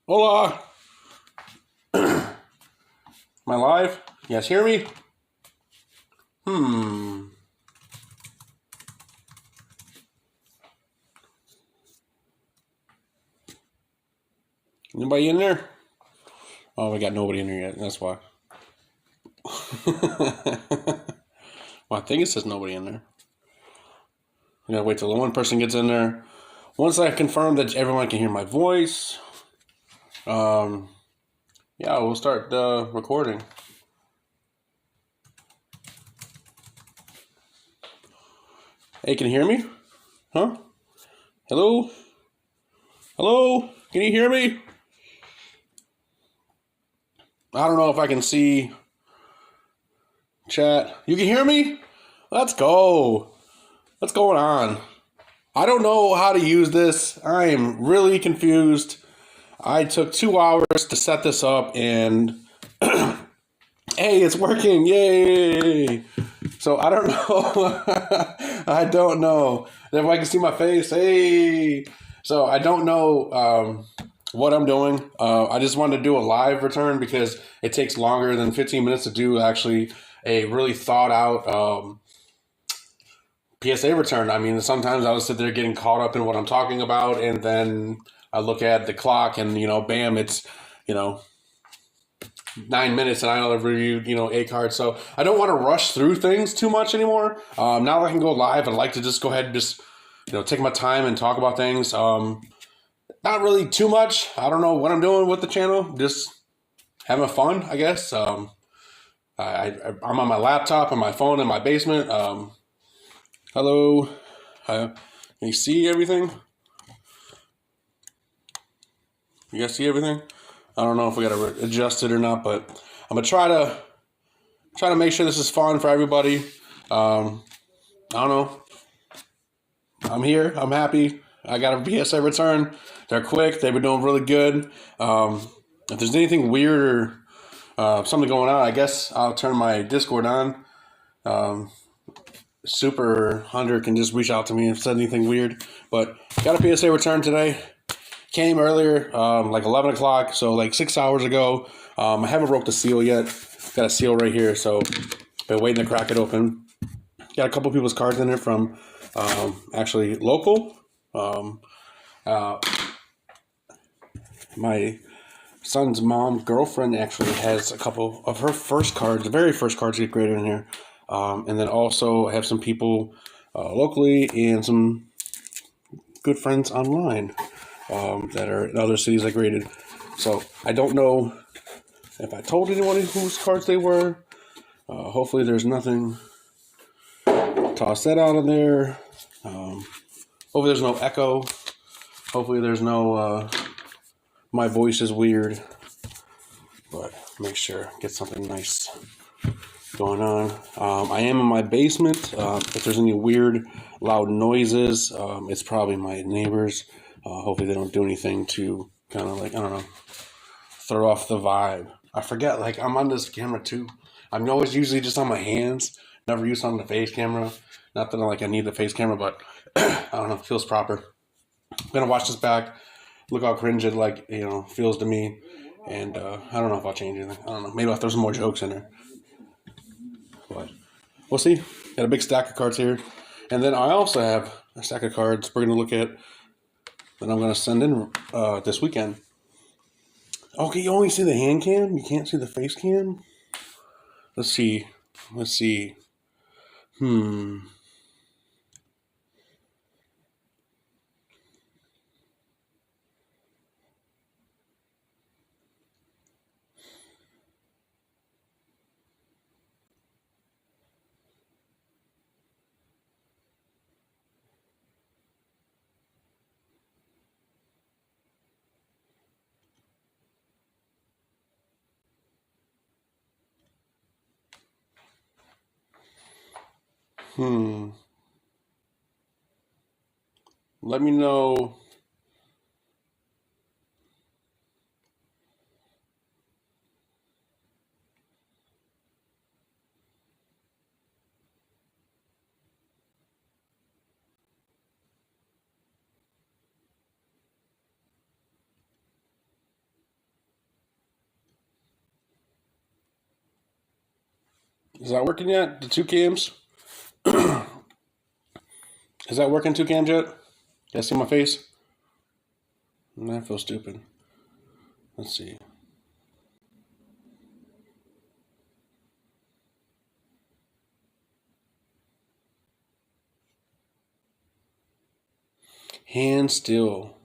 Hola. Am I live? You guys hear me? Hmm. Anybody in there? Oh, we got nobody in here yet. That's why. Well, I think it says nobody in there. We gotta wait till the one person gets in there. Once I confirm that everyone can hear my voice, um, yeah, we'll start recording. Hey, can you hear me? Huh? Hello? Hello? Can you hear me? I don't know if I can see chat. You can hear me? Let's go. What's going on? I don't know how to use this. I am really confused. I took 2 hours to set this up and hey, it's working. Yay. So I don't know. I don't know. If I can see my face. Hey. So I don't know what I'm doing. I just wanted to do a live return because it takes longer than 15 minutes to do actually a really thought out PSA return. I mean, sometimes I was sit there getting caught up in what I'm talking about, and then I look at the clock, and bam, it's 9 minutes, and I only reviewed a card. So I don't want to rush through things too much anymore. Now that I can go live, I'd like to just go ahead and just take my time and talk about things. Not really too much. I don't know what I'm doing with the channel. Just having fun, I guess. I'm on my laptop and my phone in my basement. Hello. Can you see everything? You guys see everything? I don't know if we gotta adjust it or not, but I'm gonna try to make sure this is fun for everybody. I don't know. I'm here. I'm happy. I got a PSA return. They're quick. They've been doing really good. If there's anything weird or something going on, I guess I'll turn my Discord on. Super Hunter can just reach out to me if said anything weird. But got a PSA return today. Came earlier, like 11 o'clock, so like 6 hours ago. I haven't broke the seal yet. Got a seal right here, so been waiting to crack it open. Got a couple people's cards in there from actually local. Uh, my son's mom, girlfriend, actually has a couple of her first cards, the very first cards get graded in here. And then also I have some people locally and some good friends online that are in other cities I graded. So I don't know if I told anyone whose cards they were. Hopefully there's nothing. Toss that out of there. Hopefully there's no echo. Hopefully there's no my voice is weird. But make sure get something nice going on. I am in my basement. If there's any weird loud noises, it's probably my neighbors. Hopefully they don't do anything to kind of like, I don't know, throw off the vibe. I forget, like I'm on this camera too. I'm always usually just on my hands, never used on the face camera. Not that I need the face camera, but I don't know, it feels proper. I'm gonna watch this back, look how cringe it feels to me, and I don't know if I'll change anything. I don't know. Maybe I'll throw some more jokes in there, but we'll see. Got a big stack of cards here, and then I also have a stack of cards we're gonna look at that I'm gonna send in this weekend. Okay, you only see the hand cam. You can't see the face cam. Let's see. Let's see. Hmm. Hmm. Let me know. Is that working yet? The two cams? Is that working two cams yet? You guys see my face? I feel stupid. Let's see. Hand still.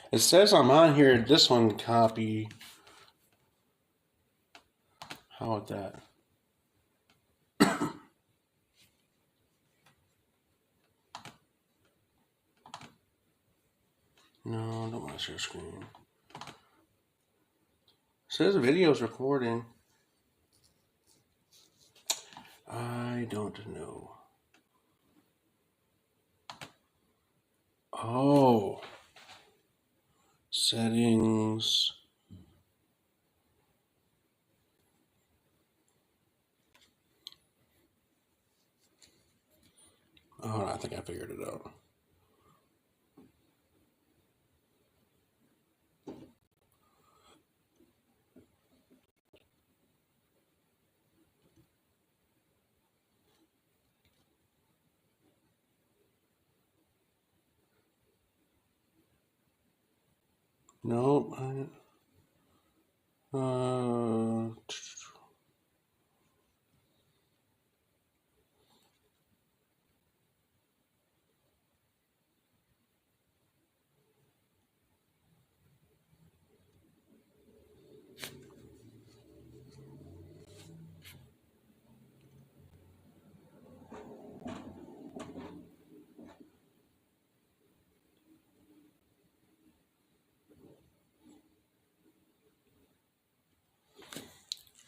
It says I'm on here. This one copy. How about that? No, don't want to share screen. It says the video's recording. I don't know. Oh. Settings. Oh, I think I figured it out. Nope.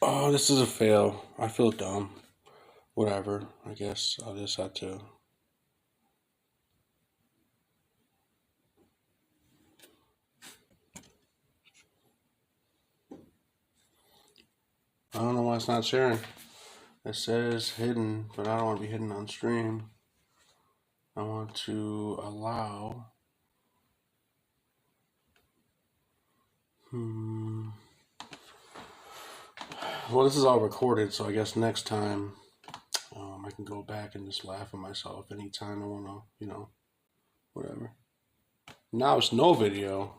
Oh, this is a fail. I feel dumb. Whatever. I guess I'll just have to. I don't know why it's not sharing. It says hidden, but I don't want to be hidden on stream. I want to allow. Well, this is all recorded, so I guess next time I can go back and just laugh at myself anytime I want to, whatever. Now it's no video.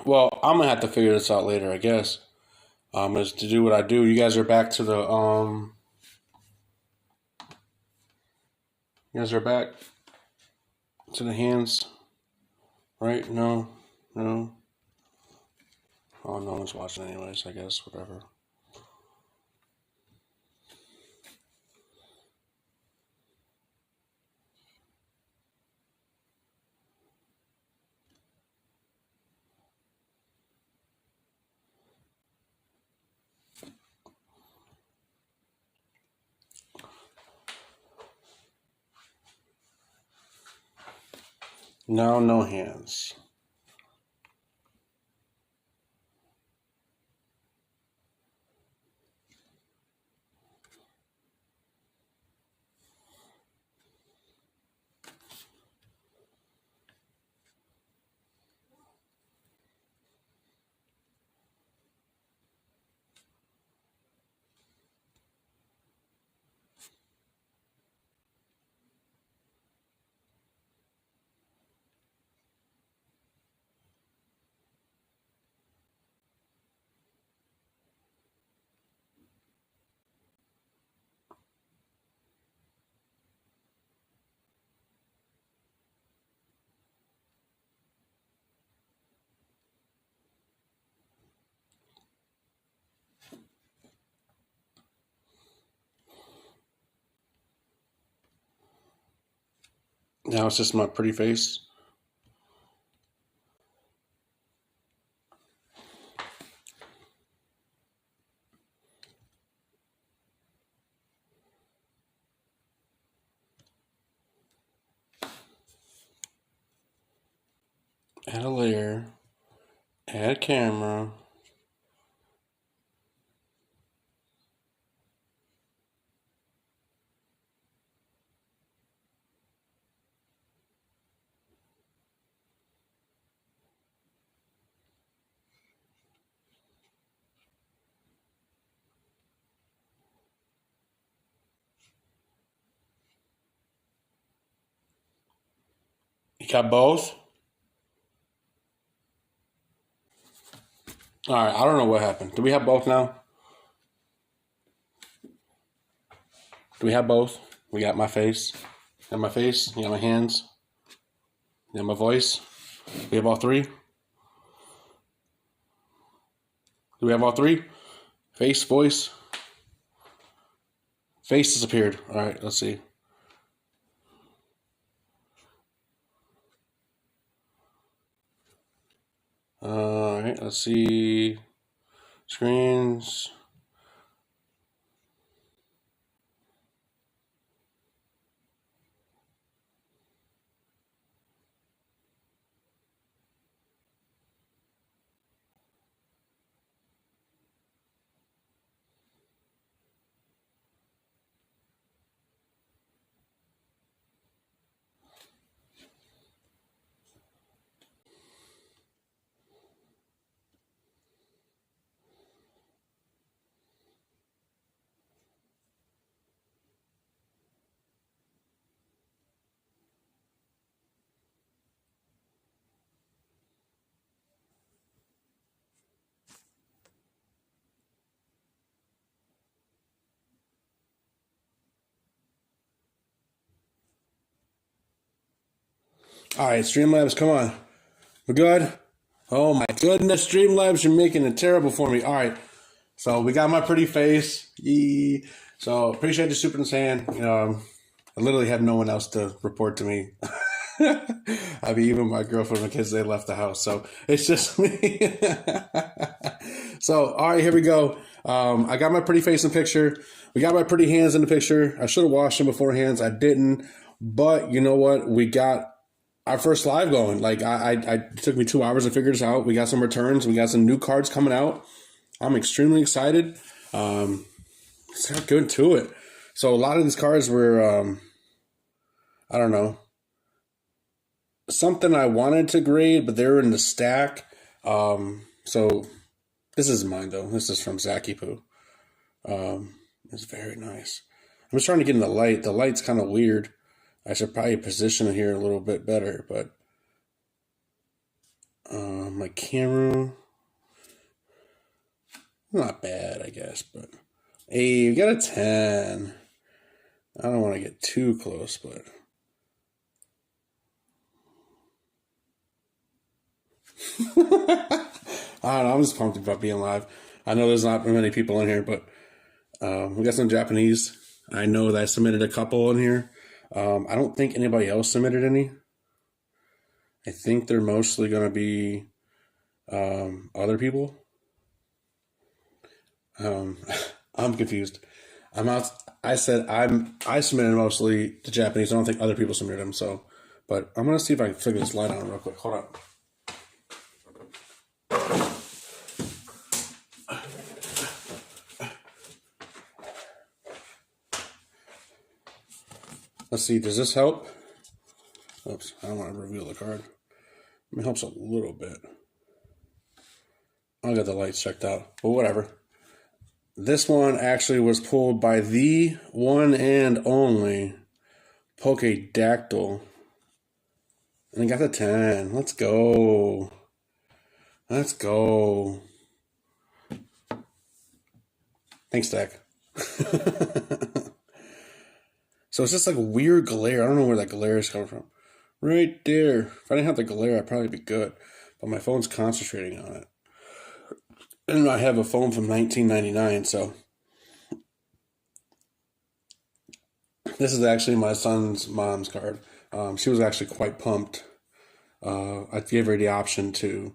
Well, I'm gonna have to figure this out later, I guess. Is to do what I do. You guys are back to the You guys are back to the hands, right? No, no. Oh, no one's watching anyways. I guess whatever. Now, no hands. Now it's just my pretty face. Add a layer. Add camera. You got both? All right, I don't know what happened. Do we have both now? Do we have both? We got my face. You got my face. You got my hands. You got my voice. We have all three. Do we have all three? Face, voice. Face disappeared. All right, let's see. All right, let's see. Screens. All right, Streamlabs, come on. We're good? Oh my goodness, Streamlabs, you're making it terrible for me. All right, so we got my pretty face. Yee. So appreciate the super insane. I literally have no one else to report to me. I mean, even my girlfriend and kids, they left the house. So it's just me. So, all right, here we go. I got my pretty face in the picture. We got my pretty hands in the picture. I should have washed them beforehand. I didn't. But you know what? We got our first live going. Like I it took me 2 hours to figure this out. We got some returns. We got some new cards coming out. I'm extremely excited. Let's get good to it. So a lot of these cards were, I don't know, something I wanted to grade, but they're in the stack. So this is mine though. This is from Zaki Poo. It's very nice. I'm just trying to get in the light. The light's kind of weird. I should probably position it here a little bit better, but my camera, not bad, I guess, but hey, we got a 10. I don't want to get too close, but I don't know, I'm just pumped about being live. I know there's not many people in here, but we got some Japanese. I know that I submitted a couple in here. I don't think anybody else submitted any. I think they're mostly going to be other people. I'm confused. I'm out. I said I submitted mostly to Japanese. I don't think other people submitted them. So, but I'm gonna see if I can figure this light on real quick. Hold on. Let's see. Does this help? Oops. I don't want to reveal the card. It helps a little bit. I'll get the lights checked out. But whatever. This one actually was pulled by the one and only Pokedactyl. And I got the 10. Let's go. Let's go. Thanks, Dak. So it's just like a weird glare. I don't know where that glare is coming from. Right there. If I didn't have the glare, I'd probably be good. But my phone's concentrating on it. And I have a phone from 1999, so this is actually my son's mom's card. She was actually quite pumped. I gave her the option to,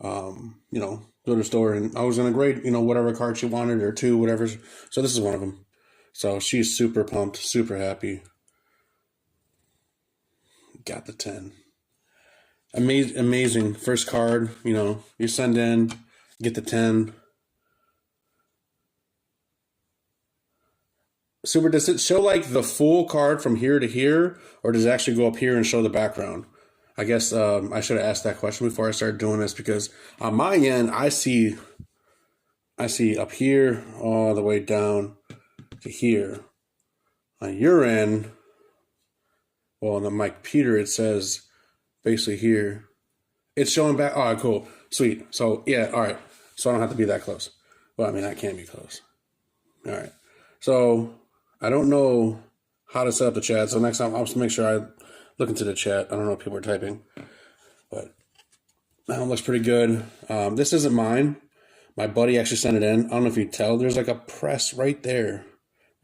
go to the store, and I was going to grade, whatever card she wanted, or two, whatever. So this is one of them. So she's super pumped, super happy. Got the 10. Amazing. First card, you send in, get the 10. Super, does it show like the full card from here to here, or does it actually go up here and show the background? I guess I should have asked that question before I started doing this, because on my end, I see up here all the way down to here. On your end, well, on the Mike Peter, it says basically here. It's showing back. All right, cool. Sweet. So, yeah, all right. So I don't have to be that close. Well, I mean, I can be close. All right. So I don't know how to set up the chat. So next time, I'll just make sure I look into the chat. I don't know if people are typing. But that one looks pretty good. This isn't mine. My buddy actually sent it in. I don't know if you tell. There's like a press right there.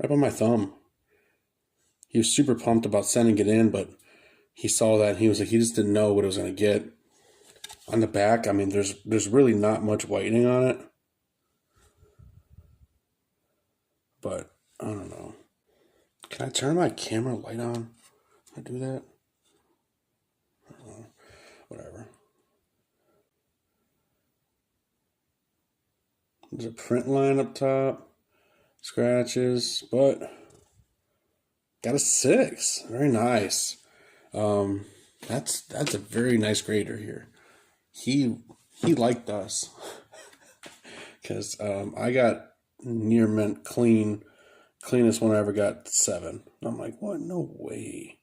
Right by my thumb. He was super pumped about sending it in, but he saw that and he was like, he just didn't know what it was going to get. On the back, I mean, there's really not much whitening on it. But I don't know. Can I turn my camera light on? Can I do that? I don't know. Whatever. There's a print line up top. Scratches, but got a 6. Very nice. That's a very nice grader here. He liked us because I got near mint cleanest one I ever got, 7. I'm like, what? No way.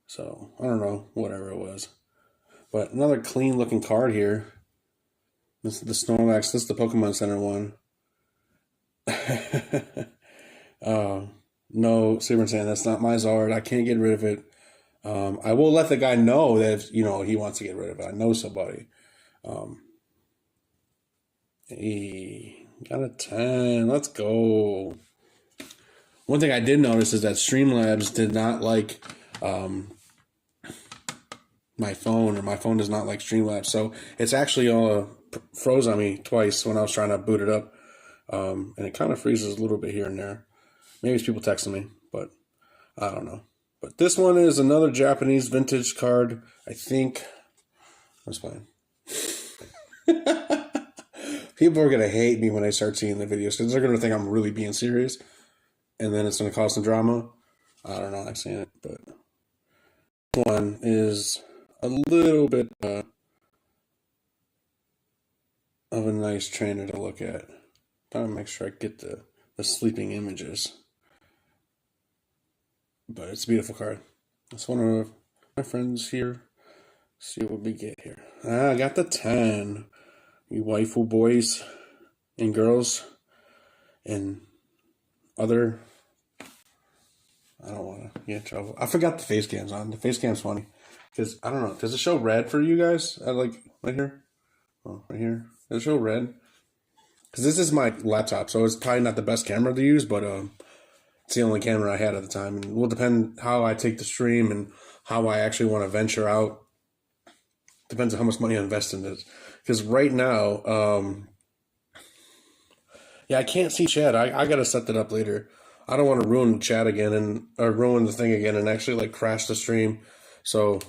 So I don't know, whatever it was. But another clean looking card here. This is the Snorlax. This is the Pokemon Center one. No, Super Saiyan, that's not my Zard. I can't get rid of it. I will let the guy know that if, he wants to get rid of it. I know somebody. He got a 10. Let's go. One thing I did notice is that Streamlabs did not like my phone, or my phone does not like Streamlabs. So it's actually froze on me twice when I was trying to boot it up. And it kind of freezes a little bit here and there. Maybe it's people texting me, but I don't know. But this one is another Japanese vintage card. I think. I was playing. People are going to hate me when they start seeing the videos, because they're going to think I'm really being serious. And then it's going to cause some drama. I don't know. I've seen it. But one is a little bit of a nice trainer to look at. Trying to make sure I get the sleeping images. But it's a beautiful card. That's one of my friends here. See what we get here. I got the 10. You waifu boys and girls and other. I don't want to get in trouble. I forgot the face cam's on. The face cam's funny. Because, I don't know. Does it show red for you guys? Like, right here? Oh, right here. Does it show red? Because this is my laptop, so it's probably not the best camera to use, but it's the only camera I had at the time. And it will depend how I take the stream and how I actually want to venture out. Depends on how much money I invest in this. Because right now, I can't see chat. I got to set that up later. I don't want to ruin the chat again or ruin the thing again and actually like crash the stream. So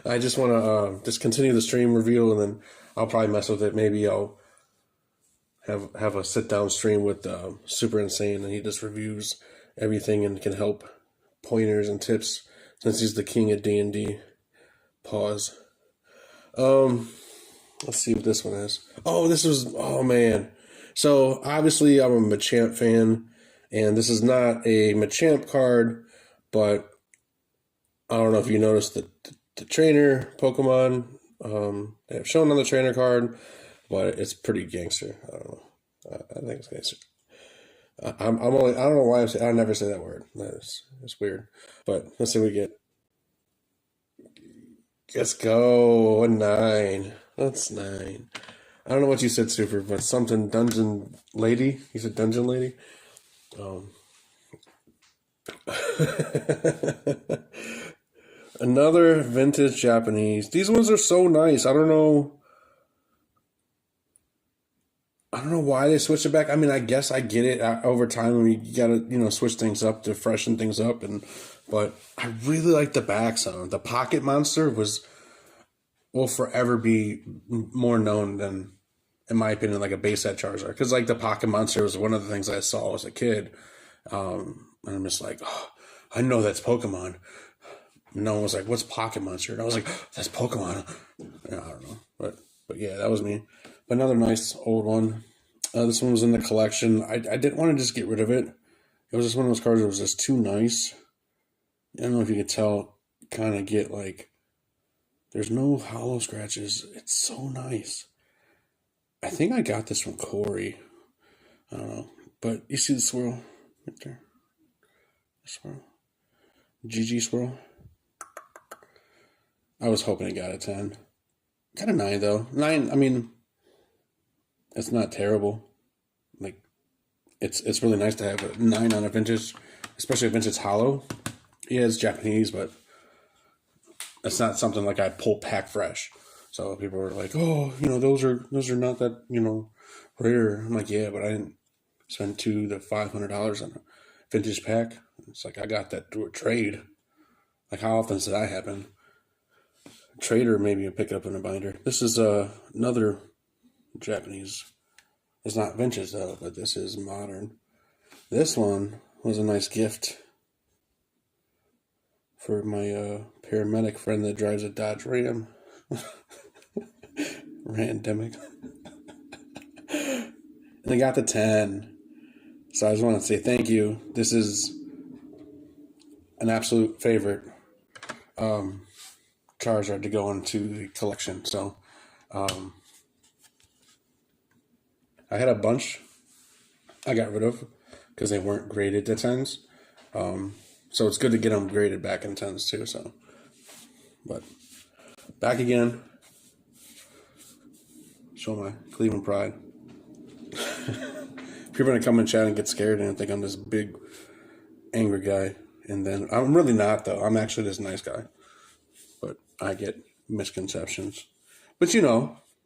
I just want to just continue the stream review, and then I'll probably mess with it. Maybe I'll have a sit down stream with Super Insane, and he just reviews everything and can help pointers and tips since he's the king of D&D. Pause. Let's see what this one is. Oh man. So obviously I'm a Machamp fan, and this is not a Machamp card, but I don't know if you noticed the trainer Pokemon. They have shown on the trainer card, but it's pretty gangster. I don't know. I think it's gangster. I don't know why I never say that word. It's weird. But let's see what we get. Let's go. A 9. That's 9. I don't know what you said, Super, but something Dungeon Lady. You said Dungeon Lady. Another vintage Japanese. These ones are so nice. I don't know why they switched it back. I mean, I guess I get it over time when you gotta, switch things up to freshen things up. But I really like the back sound. The Pocket Monster will forever be more known than, in my opinion, like a base set Charizard. Because like the Pocket Monster was one of the things I saw as a kid, and I'm just like, oh, I know that's Pokemon. No one was like, "What's Pocket Monster?" And I was like, oh, "That's Pokemon." Yeah, I don't know, but yeah, that was me. But another nice old one. This one was in the collection. I didn't want to just get rid of it. It was just one of those cards that was just too nice. I don't know if you could tell. Kind of get like, there's no hollow scratches. It's so nice. I think I got this from Corey. I don't know, but you see the swirl right there. The swirl. GG swirl. I was hoping it got a 10. Got a 9 though. 9, I mean, it's not terrible. Like, it's really nice to have a 9 on a vintage, especially a vintage hollow. Yeah, it's Japanese, but it's not something like I pull pack fresh. So people were like, "Oh, those are not that rare." I'm like, "Yeah, but I didn't spend $200 to $500 on a vintage pack." It's like I got that through a trade. Like, how often does that happen? Trader maybe a pick up in a binder. This is another Japanese. It's not vintage though, but this is modern. This one was a nice gift for my paramedic friend that drives a Dodge Ram. Randemic. And I got the 10. So I just want to say thank you. This is an absolute favorite Charizard to go into the collection. So I had a bunch I got rid of because they weren't graded to 10s. So it's good to get them graded back in 10s too. So, but back again. Show my Cleveland pride. People are going to come and chat and get scared and think I'm this big angry guy. And then I'm really not though. I'm actually this nice guy. But I get misconceptions. But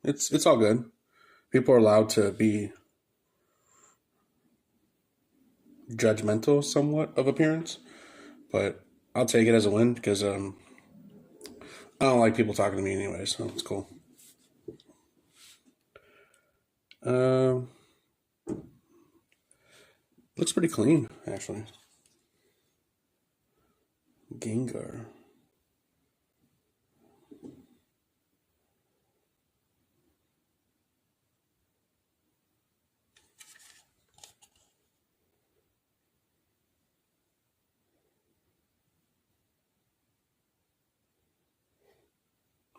it's all good. People are allowed to be judgmental somewhat of appearance, but I'll take it as a win because I don't like people talking to me anyway, so it's cool. Looks pretty clean, actually. Gengar.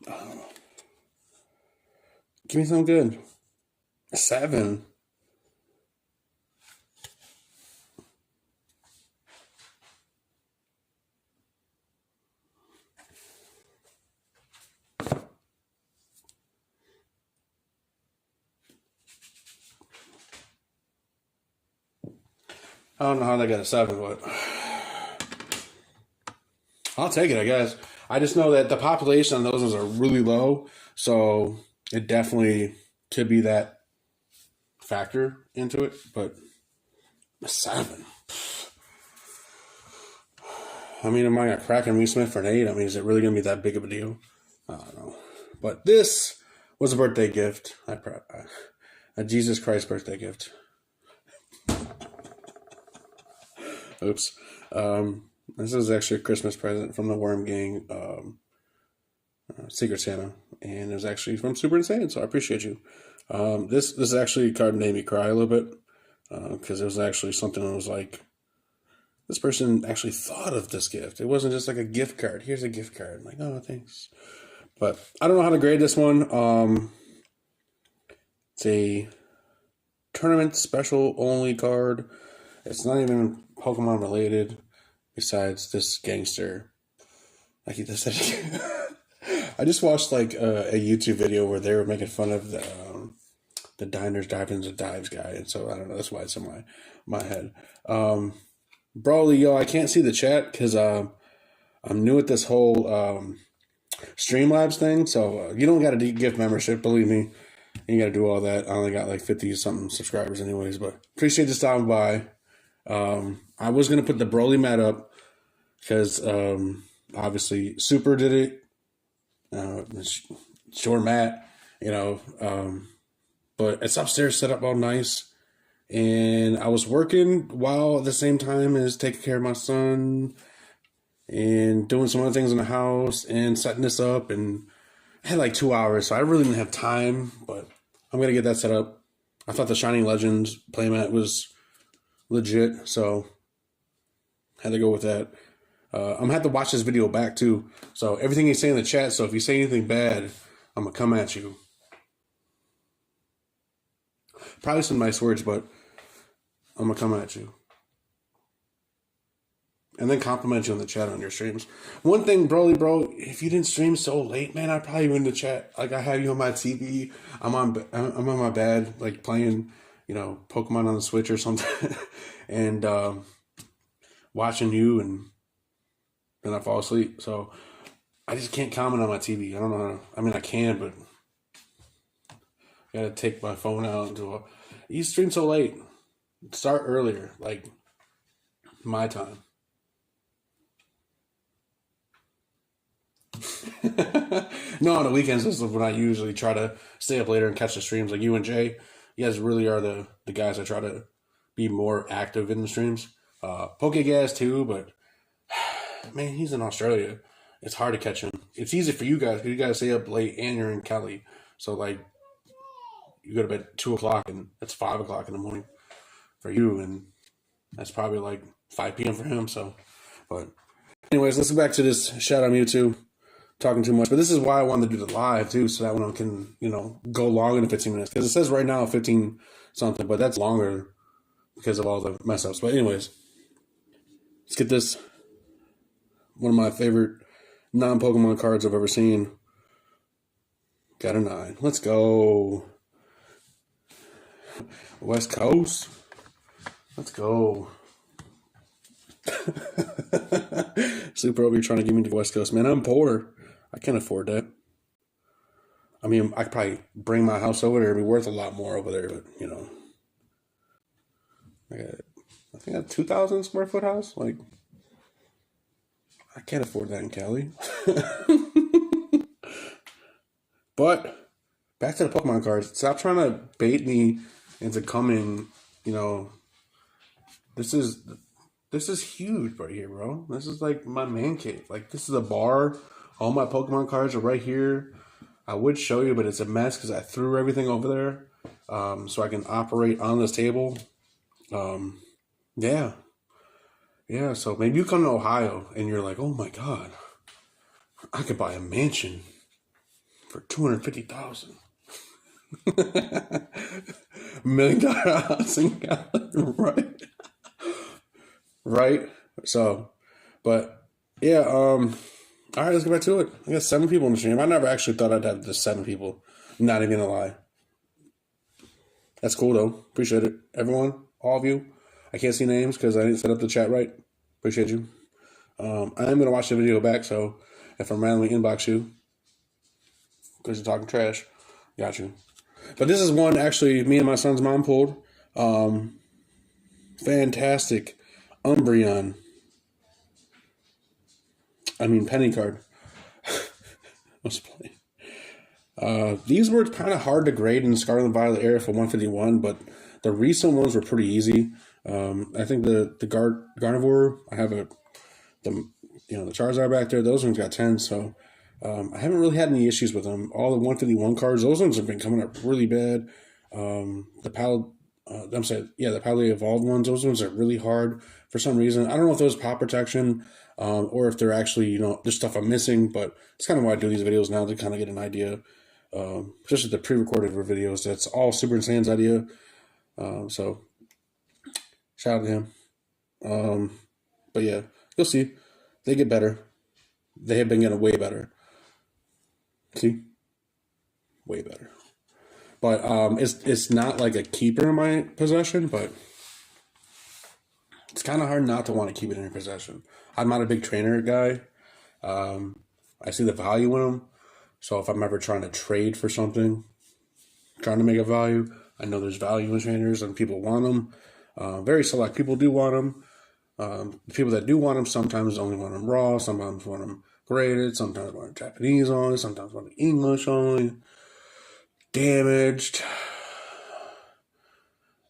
Oh. Give me something good. 7. I don't know how they got a 7, but I'll take it, I guess. I just know that the population on those ones are really low, so it definitely could be that factor into it, but a 7. I mean, am I going to crack and Smith for an 8? I mean, is it really going to be that big of a deal? I don't know. But this was a birthday gift. A Jesus Christ birthday gift. Oops. This is actually a Christmas present from the Worm Gang, Secret Santa, and it was actually from Super Insane, so I appreciate you. This actually card made me cry a little bit because it was actually something that was like, this person actually thought of this gift. It wasn't just like a gift card. Here's a gift card. I'm like, oh, thanks. But I don't know how to grade this one. It's a tournament special only card. It's not even Pokemon related. Besides this gangster, like he just said, I just watched like a YouTube video where they were making fun of the diners, drive-ins, and dives guy, and so I don't know. That's why it's in my head. Broly, yo, I can't see the chat because I'm new at this whole Streamlabs thing. So you don't got to gift membership, believe me. You got to do all that. I only got like 50 something subscribers, anyways. But appreciate you stopping by. I was gonna put the Broly mat up because obviously Super did it. Short mat, you know. But it's upstairs set up all nice. And I was working while at the same time as taking care of my son and doing some other things in the house and setting this up. And I had like 2 hours, so I really didn't have time. But I'm gonna get that set up. I thought the Shining Legends playmat was legit, so had to go with that. I'm gonna have to watch this video back too. So everything you say in the chat. So if you say anything bad, I'm gonna come at you. Probably some nice words, but I'm gonna come at you. And then compliment you on the chat on your streams. One thing, Broly, bro, if you didn't stream so late, man, I'd probably be in the chat. Like I have you on my TV. I'm on my bed, like playing, Pokemon on the Switch or something, and watching you, and then I fall asleep. So I just can't comment on my TV. I don't know. I mean, I can, but I gotta take my phone out and do. You stream so late. Start earlier, like my time. No, on the weekends is when I usually try to stay up later and catch the streams. Like you and Jay, you guys really are the guys I try to be more active in the streams. Pokegas too, but man, he's in Australia. It's hard to catch him. It's easy for you guys because you guys stay up late and you're in Cali. So like, you go to bed at 2 o'clock and it's 5 o'clock in the morning for you, and that's probably like 5 p.m. for him. So, but anyways, let's go back to this. Shout out Mewtwo. Talking too much, but this is why I wanted to do the live too, so that one I can, go longer than 15 minutes. Because it says right now 15 something, but that's longer because of all the mess ups. But anyways, let's get this. One of my favorite non-Pokemon cards I've ever seen. Got a 9. Let's go. West Coast. Let's go. Super over, you're trying to get me to the West Coast. Man, I'm poor. I can't afford that. I mean, I could probably bring my house over there. It'd be worth a lot more over there, but, I think a 2,000 square foot house. Like, I can't afford that in Cali. But, back to the Pokemon cards. Stop trying to bait me into coming, This is huge right here, bro. This is like my man cave. Like, this is a bar. All my Pokemon cards are right here. I would show you, but it's a mess because I threw everything over there so I can operate on this table. Yeah. Yeah, so maybe you come to Ohio and you're like, oh my God, I could buy a mansion for $250,000. $1 million house in Cali, right? Right? So, but yeah, all right, let's get back to it. I got 7 people in the stream. I never actually thought I'd have just 7 people. Not even gonna lie. That's cool though. Appreciate it. Everyone, all of you. I can't see names because I didn't set up the chat right. Appreciate you. I am gonna watch the video back, so if I'm randomly inbox you because you're talking trash, got you. But this is one actually me and my son's mom pulled. Fantastic Umbreon. Penny card. Let's play. These were kind of hard to grade in the Scarlet and Violet era for 151, but the recent ones were pretty easy. I think the Gardevoir, I have the Charizard back there. Those ones got 10, so I haven't really had any issues with them. All the 151 cards, those ones have been coming up really bad. The Pal Evolved ones, those ones are really hard for some reason. I don't know if those pop protection or if they're actually, there's stuff I'm missing, but it's kind of why I do these videos now, to kind of get an idea, especially the pre-recorded videos. That's all Super Insan's idea. So shout out to him. But yeah, you'll see. They get better. They have been getting way better. See? Way better. But it's not like a keeper in my possession, but it's kind of hard not to want to keep it in your possession. I'm not a big trainer guy. I see the value in them. So if I'm ever trying to trade for something, trying to make a value, I know there's value in trainers and people want them. Very select people do want them. The people that do want them sometimes only want them raw, sometimes want them graded, sometimes want them Japanese only, sometimes want them English only, damaged.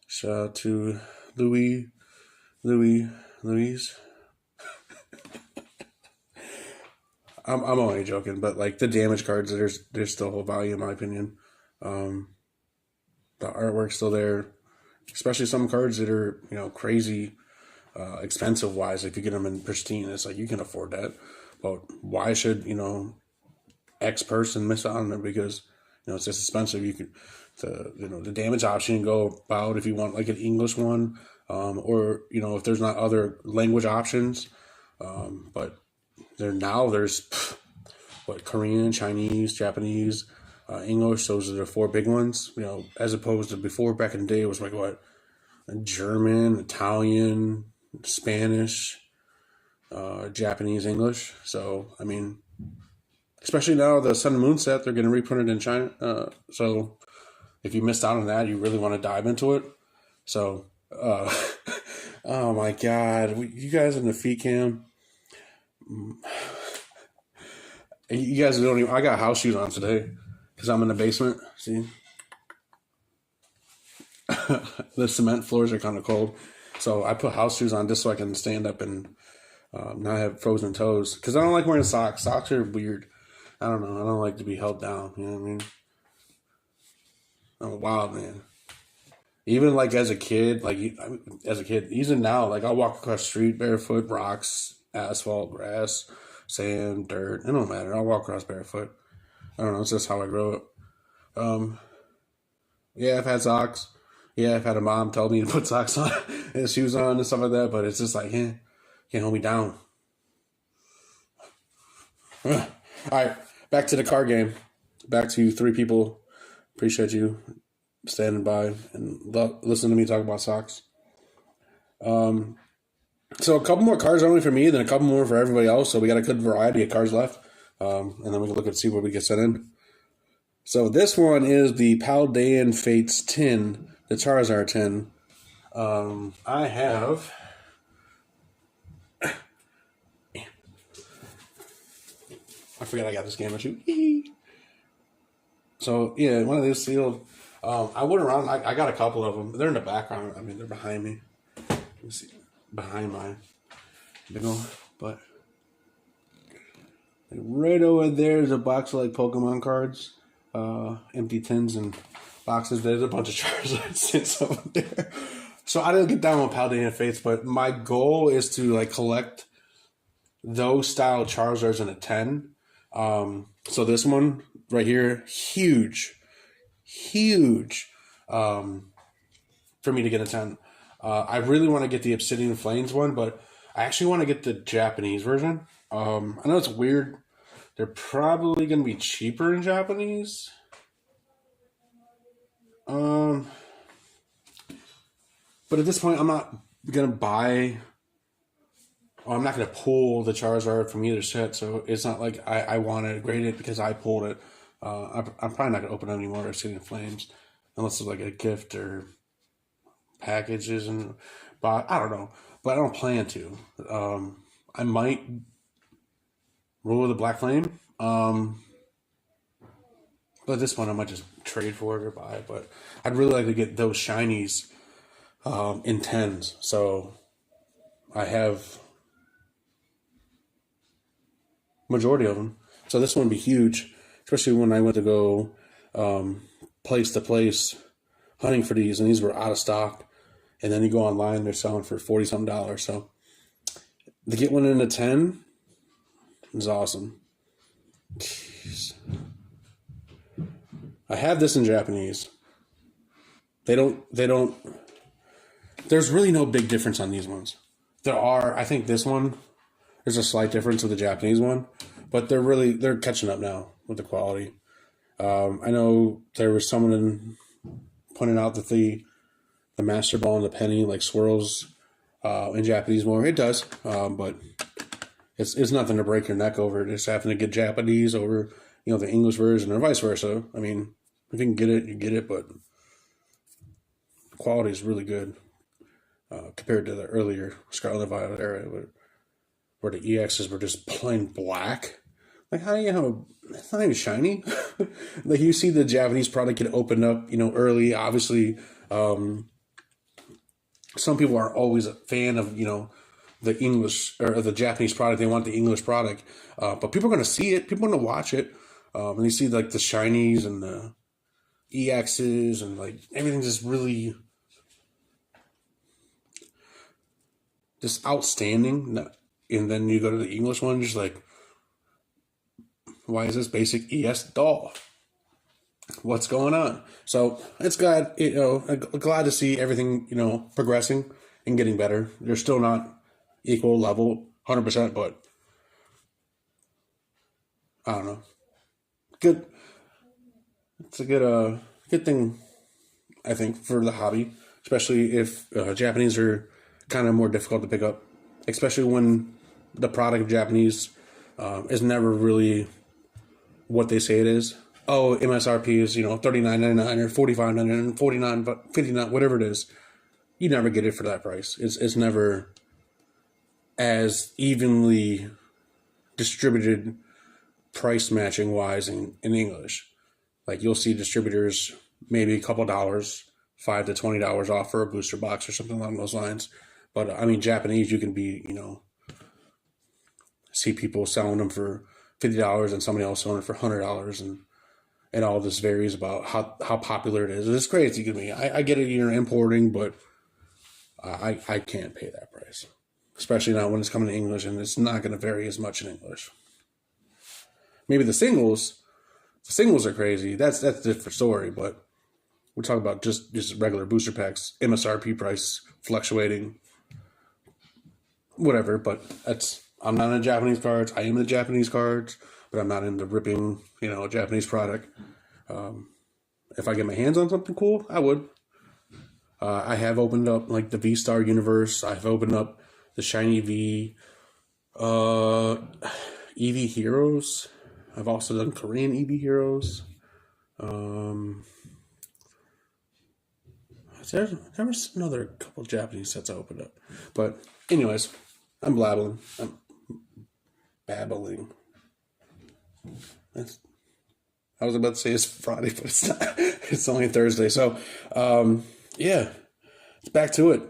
Shout out to Louise. I'm only joking, but like the damage cards, there's still whole value in my opinion. The artwork's still there, especially some cards that are crazy expensive wise. If you get them in pristine, it's like you can afford that. But why should X person miss out on it because it's just expensive? You can the damage option go about if you want like an English one, or if there's not other language options, but there's Korean, Chinese, Japanese, English. Those are the four big ones. As opposed to before, back in the day, it was like what, German, Italian, Spanish, Japanese, English. So I mean, especially now the Sun and Moon set, they're getting reprinted in China. So if you missed out on that, you really want to dive into it. So, oh my God, you guys in the feet cam. You guys don't even. I got house shoes on today because I'm in the basement. See, the cement floors are kind of cold, so I put house shoes on just so I can stand up and not have frozen toes. Because I don't like wearing socks. Socks are weird. I don't know. I don't like to be held down. You know what I mean? I'm a wild man. Even like as a kid, even now, like I'll walk across the street barefoot, rocks, asphalt, grass, sand, dirt. It don't matter. I'll walk across barefoot. I don't know. It's just how I grew up. Yeah, I've had socks. Yeah, I've had a mom tell me to put socks on and shoes on and stuff like that. But it's just like, can't hold me down. All right, back to the card game. Back to three people. Appreciate you standing by and listening to me talk about socks. So a couple more cards only for me, then a couple more for everybody else. So we got a good variety of cards left. And then we can look and see what we get sent in. So this one is the Paldean Fates tin, the Charizard tin. I have... I forgot I got this game at you. So, yeah, one of these sealed. I went around. I got a couple of them. They're in the background. I mean, they're behind me. Let me see. Behind my big old. But right over there is a box of like Pokemon cards. Empty tins and boxes. There's a bunch of Charizard sits over there. So I didn't get down with Paldean Fates, but my goal is to like collect those style Charizards in a 10. So this one right here, huge, for me to get a 10. I really want to get the Obsidian Flames one, but I actually want to get the Japanese version. I know it's weird. They're probably going to be cheaper in Japanese. But at this point, I'm not going to buy... I'm not going to pull the Charizard from either set, so it's not like I want to grade it because I pulled it. I'm probably not going to open up any more Obsidian Flames unless it's like a gift or packages, but I don't know. But I don't plan to. I might roll with a Black Flame. But this one I might just trade for it or buy. But I'd really like to get those shinies in 10s. So I have majority of them. So this one would be huge, especially when I went to go place to place hunting for these, and these were out of stock. And then you go online, they're selling for $40-something. So to get one in a 10 is awesome. Jeez. I have this in Japanese. They don't. There's really no big difference on these ones. There are. I think this one, there's a slight difference with the Japanese one, but they're catching up now with the quality. I know there was someone pointing out that the Master Ball and the Penny like swirls in Japanese more. It does, but it's nothing to break your neck over. Just having to get Japanese over, the English version or vice versa. I mean, if you can get it, you get it, but the quality is really good compared to the earlier Scarlet and Violet era where the EXs were just plain black. Like, how do you have it's not even shiny? Like, you see the Japanese product get opened up, early. Obviously, some people are always a fan of, the English or the Japanese product. They want the English product. But people are going to see it. People are going to watch it. And you see, like, the shinies and the EXs and, like, everything's just really just outstanding. And then you go to the English one, just like, why is this basic ES doll? What's going on? So it's glad, glad to see everything, progressing and getting better. They're still not equal level, 100%, but I don't know. Good. It's a good thing, I think, for the hobby, especially if Japanese are kind of more difficult to pick up, especially when the product of Japanese is never really what they say it is. Oh, MSRP is, $39.99 or $45.99, $49.59, whatever it is. You never get it for that price. It's never as evenly distributed price matching wise in English. Like, you'll see distributors maybe a couple dollars, $5 to $20 off for a booster box or something along those lines. But I mean, Japanese, you can be, see people selling them for $50 and somebody else selling it for $100, and all this varies about how popular it is. It's crazy to me. I get it, you're importing, but I can't pay that price, especially now when it's coming to English, and it's not going to vary as much in English. Maybe the singles are crazy. That's a different story, but we're talking about just regular booster packs, MSRP price fluctuating, whatever. But I'm not in Japanese cards. I am in the Japanese cards, but I'm not into ripping, a Japanese product. If I get my hands on something cool, I would. I have opened up like the V-Star universe. I've opened up the Shiny V, EV Heroes. I've also done Korean EV Heroes. There was another couple Japanese sets I opened up. But anyways, I'm babbling. I was about to say it's Friday, but it's not. It's only Thursday. So, yeah, it's back to it.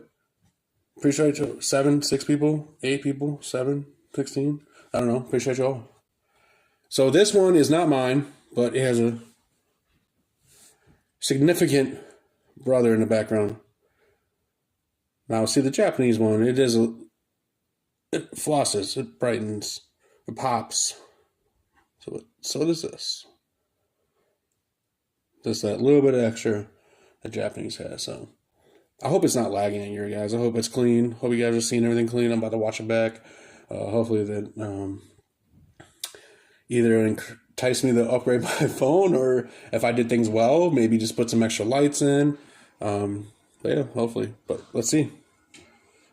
Appreciate you. 6 people, 8 people, 7, 16. I don't know. Appreciate you all. So this one is not mine, but it has a significant brother in the background. Now, see the Japanese one. It flosses. It brightens. It pops. So does this. Just that little bit of extra that Japanese has. So I hope it's not lagging in here, guys. I hope it's clean. Hope you guys are seeing everything clean. I'm about to watch it back. Hopefully that either entice me to upgrade my phone, or if I did things well, maybe just put some extra lights in. But yeah, hopefully. But let's see.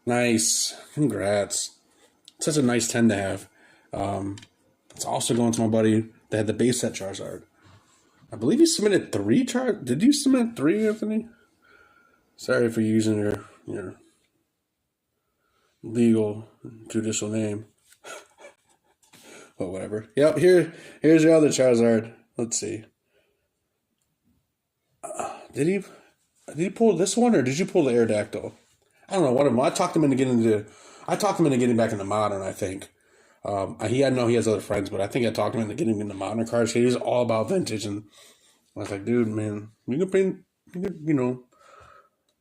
Nice. Congrats. Such a nice 10 to have. It's also going to my buddy that had the base set Charizard. I believe you submitted 3 Charizard. Did you submit 3, Anthony? Sorry for using your legal judicial name. But whatever. Yep, here's your other Charizard. Let's see. Did he pull this one, or did you pull the Aerodactyl? I don't know. One of them. I talked him into getting back into modern, I think. He has other friends, but I think I talked him into getting into modern cards. He was all about vintage, and I was like, dude, man, you can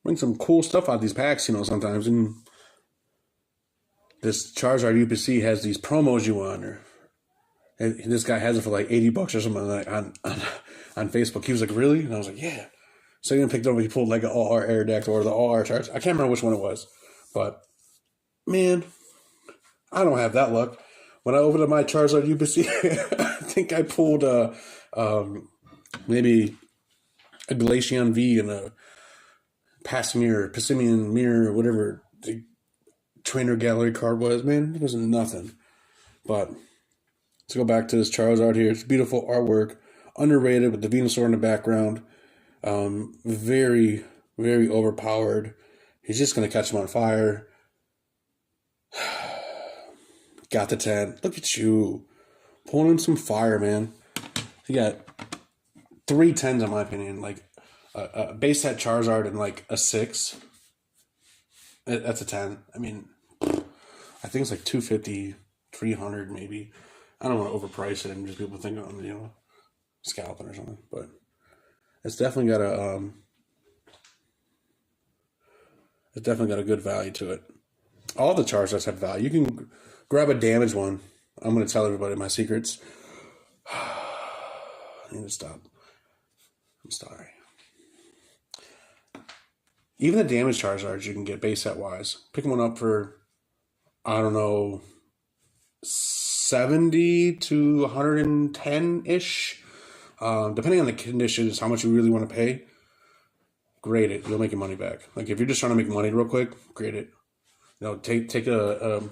bring some cool stuff out of these packs, sometimes. And this Charizard UPC has these promos you want, and this guy has it for like $80 or something like on Facebook. He was like, really? And I was like, yeah. So he picked it up. He pulled like an all-R Aerodactyl or the all-R Charizard. I can't remember which one it was, but man, I don't have that luck. When I opened up my Charizard UPC, I think I pulled maybe a Glaceon V and a Passimier, whatever. trainer gallery card was, man, it was nothing. But let's go back to this Charizard here. It's beautiful artwork, underrated with the Venusaur in the background. Very, very overpowered. He's just going to catch him on fire. Got the 10. Look at you. Pulling in some fire, man. You got 3 10s in my opinion. Like a base set Charizard and like a 6. That's a 10. I mean, I think it's like 250, 300 maybe. I don't want to overprice it and just people think I'm, scalping or something. But it's definitely got a good value to it. All the Charizards have value. You can grab a damaged one. I'm going to tell everybody my secrets. I need to stop. I'm sorry. Even the damaged Charizards you can get base set wise. Pick one up for, I don't know, 70 to 110-ish. Depending on the conditions, how much you really want to pay. Grade it. You'll make your money back. Like if you're just trying to make money real quick, grade it. Take a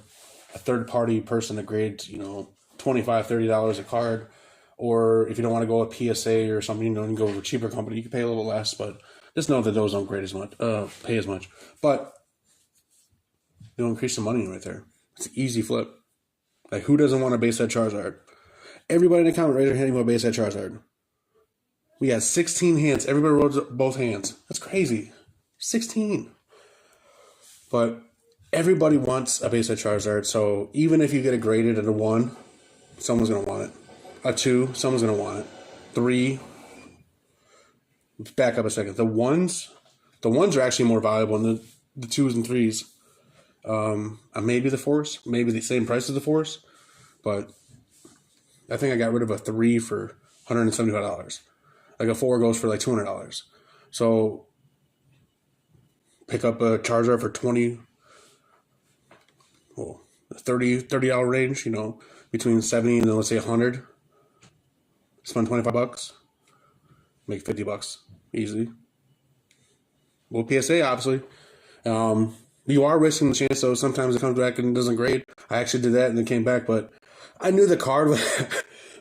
third party person to grade, $25, $30 a card. Or if you don't want to go with PSA or something, you can go with a cheaper company. You can pay a little less, but just know that those don't grade as much, pay as much. But you'll increase the money right there. It's an easy flip. Like who doesn't want a base set Charizard? Everybody in the comment, raise their hand. You want a base set Charizard? We got 16 hands. Everybody rolled both hands. That's crazy. 16. But everybody wants a base set Charizard. So even if you get it graded at a 1, someone's going to want it. A 2, someone's going to want it. 3. Let's back up a second. The ones are actually more valuable than the 2s and 3s. Maybe the 4s. Maybe the same price as the 4s. But I think I got rid of a 3 for $175. Like a 4 goes for like $200. So pick up a Charizard for $30 range, between 70 and let's say 100. Spend $25. Make $50 easily. Well, PSA obviously. You are risking the chance though. Sometimes it comes back and doesn't grade. I actually did that and it came back, but I knew the card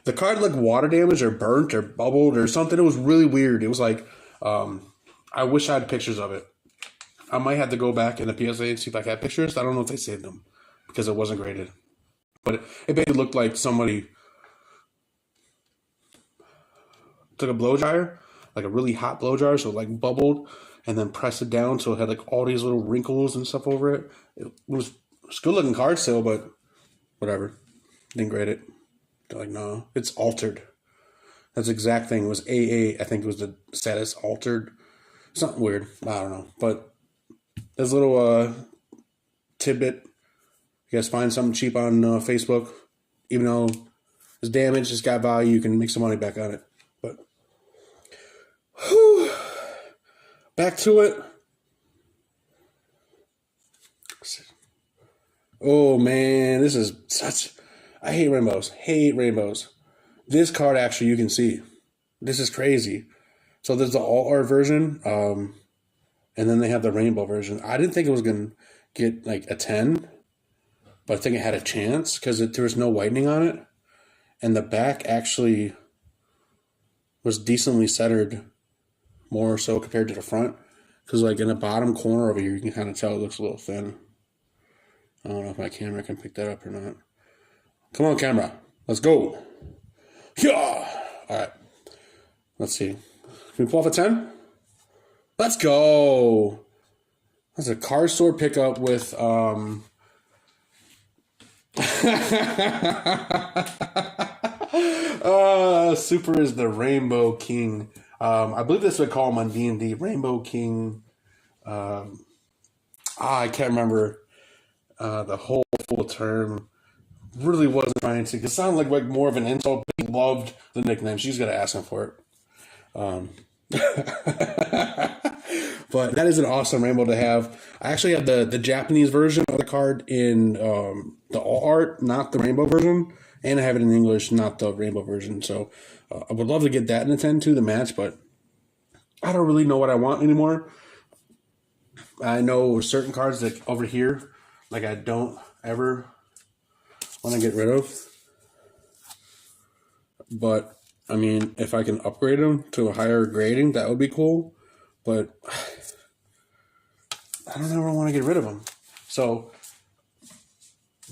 the card looked water damaged or burnt or bubbled or something. It was really weird. It was like I wish I had pictures of it. I might have to go back in the PSA and see if I had pictures. I don't know if they saved them because it wasn't graded. But it basically looked like somebody took a blow dryer, like a really hot blow dryer, so it like bubbled, and then pressed it down so it had like all these little wrinkles and stuff over it. It was a good looking card still, but whatever. Didn't grade it. They're like, no, it's altered. That's the exact thing. It was AA. I think it was the status altered. Something weird. I don't know. But there's a little tidbit. You guys find something cheap on Facebook, even though it's damaged, it's got value, you can make some money back on it. But whew, back to it. Oh man, this is such. I hate rainbows. Hate rainbows. This card actually you can see. This is crazy. So there's the all art version, and then they have the rainbow version. I didn't think it was gonna get like a 10, but I think it had a chance because there was no whitening on it, and the back actually was decently centered, more so compared to the front. Because like in the bottom corner over here, you can kind of tell it looks a little thin. I don't know if my camera can pick that up or not. Come on, camera. Let's go. Yeah. All right. Let's see. Can we pull off a 10? Let's go. That's a car store pickup with Super is the Rainbow King. I believe this would call him on D&D. Rainbow King. I can't remember the whole full term. Really wasn't trying to. It sounded like more of an insult, but he loved the nickname. She's got to ask him for it. But that is an awesome rainbow to have. I actually have the Japanese version of the card in the all art, not the rainbow version. And I have it in English, not the rainbow version. So I would love to get that in a 10 to the match, but I don't really know what I want anymore. I know certain cards like over here, like I don't ever want to get rid of. But I mean, if I can upgrade them to a higher grading, that would be cool. But I don't ever want to get rid of them. So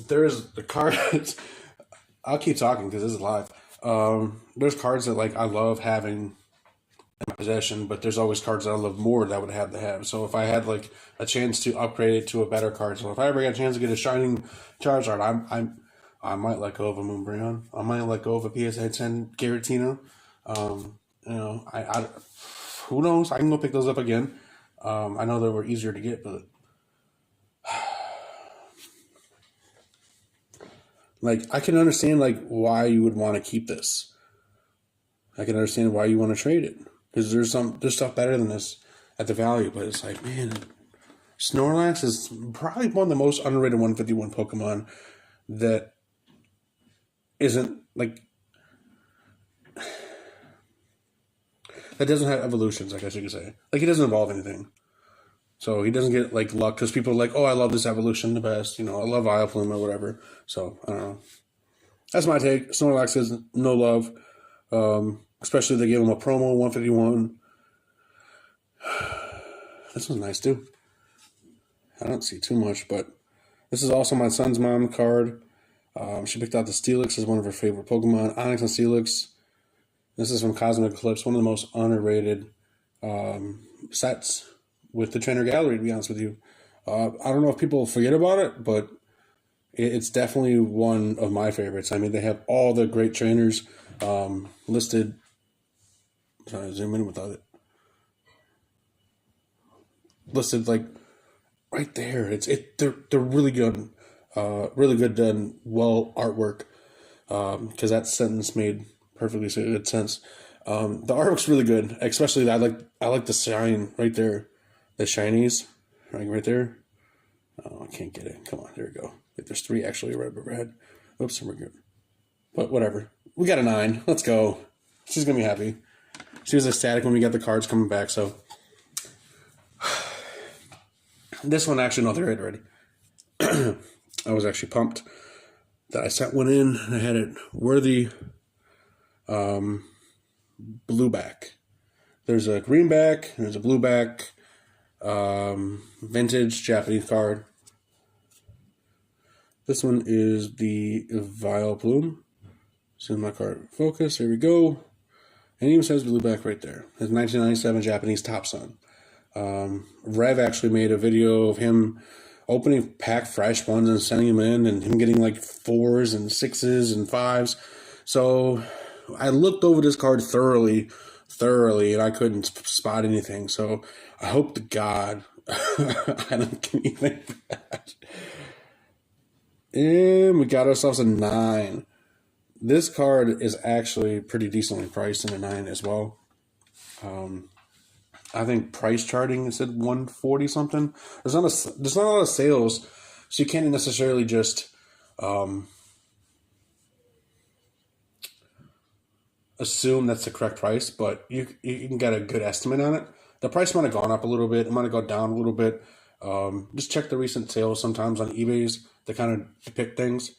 there's the cards. I'll keep talking because this is live. There's cards that like I love having in my possession, but there's always cards that I love more that I would have to have. So if I had like a chance to upgrade it to a better card, so if I ever got a chance to get a Shining Charizard, I might let go of a Moonbreon. I might let go of a PSA 10 Giratina. I who knows? I can go pick those up again. I know they were easier to get, but like I can understand like why you would want to keep this. I can understand why you want to trade it because there's stuff better than this at the value, but it's like, man, Snorlax is probably one of the most underrated 151 Pokemon that isn't like that doesn't have evolutions, I guess you could say. Like he doesn't evolve anything. So he doesn't get like luck because people are like, oh, I love this evolution the best. I love Vileplume or whatever. So I don't know. That's my take. Snorlax is no love. Especially they gave him a promo 151. This one's nice too. I don't see too much, but this is also my son's mom card. She picked out the Steelix as one of her favorite Pokemon. Onix and Steelix. This is from Cosmic Eclipse, one of the most underrated sets with the trainer gallery, to be honest with you. I don't know if people forget about it, but it's definitely one of my favorites. I mean, they have all the great trainers listed. Trying to zoom in without it. Listed like right there. They're really good, really good done, well artwork. Because that sentence made perfectly good sense. The artwork's really good, especially I like the shine right there, the shinies right there. Oh, I can't get it. Come on, there we go. There's 3 actually right overhead. Oops, we're good. But whatever. We got a 9. Let's go. She's gonna be happy. She was ecstatic when we got the cards coming back. So this one actually, no, they're in already. I was actually pumped that I sent one in and I had it worthy. Blue back. There's a green back. There's a blue back. Vintage Japanese card. This one is the Vileplume. So my card focus. There we go. And it even says blue back right there. It's 1997 Japanese Top Sun. Rev actually made a video of him opening pack fresh ones and sending them in, and him getting like 4s and 6s and 5s. So I looked over this card thoroughly, and I couldn't spot anything. So I hope to God I don't get anything bad. And we got ourselves a 9. This card is actually pretty decently priced in a 9 as well. I think price charting is at 140 something. There's not a lot of sales, so you can't necessarily just assume that's the correct price, but you can get a good estimate on it. The price might have gone up a little bit. It might have gone down a little bit. Just check the recent sales sometimes on eBay's to kind of depict things.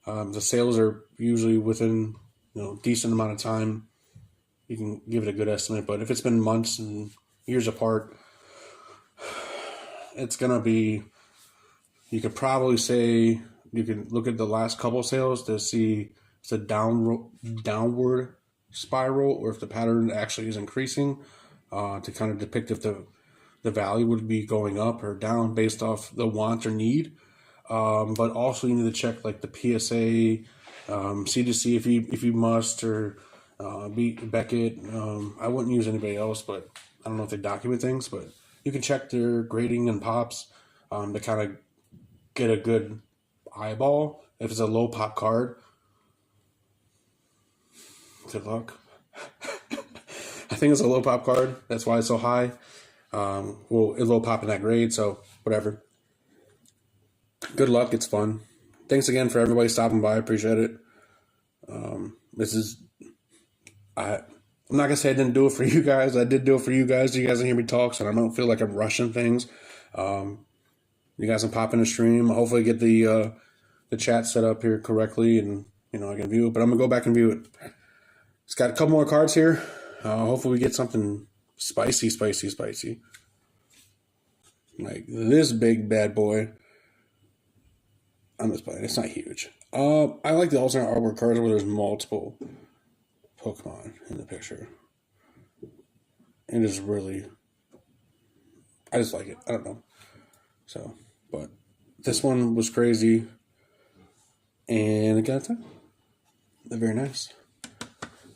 The sales are usually within decent amount of time. You can give it a good estimate, but if it's been months and years apart, it's gonna be. You could probably say you can look at the last couple sales to see if it's a downward spiral or if the pattern actually is increasing, to kind of depict if the value would be going up or down based off the want or need. But also you need to check like the PSA, C2C if you must, or beat Beckett. I wouldn't use anybody else, but I don't know if they document things, but you can check their grading and pops to kind of get a good eyeball. If it's a low pop card, good luck. I think it's a low pop card. That's why it's so high. Well, it's low pop in that grade, so whatever. Good luck. It's fun. Thanks again for everybody stopping by. I appreciate it. I'm not gonna say I didn't do it for you guys. I did do it for you guys. You guys can hear me talk, so I don't feel like I'm rushing things. You guys can pop in the stream. Hopefully get the chat set up here correctly, and I can view it. But I'm gonna go back and view it. It's got a couple more cards here. Hopefully we get something spicy. Like this big bad boy. I'm just playing. It's not huge. I like the alternate artwork cards where there's multiple Pokemon in the picture. It is really, I just like it. I don't know. So, but this one was crazy, and it got a 10. They're very nice.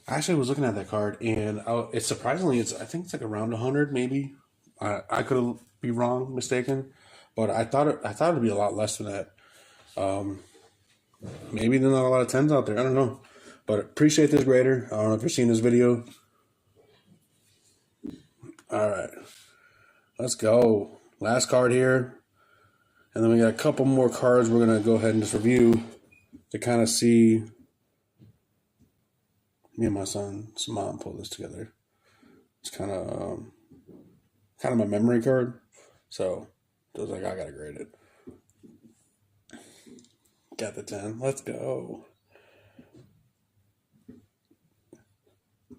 I actually was looking at that card, and it's surprisingly, I think it's like around 100, maybe. I could be wrong, mistaken, but I thought it'd be a lot less than that. Maybe there's not a lot of 10s out there. I don't know, but appreciate this grader. I don't know if you're seeing this video. All right, let's go. Last card here, and then we got a couple more cards we're gonna go ahead and just review to kind of see. Me and my son's mom pulled this together. It's kind of my memory card, so I was like, I gotta grade it. Got the 10. Let's go.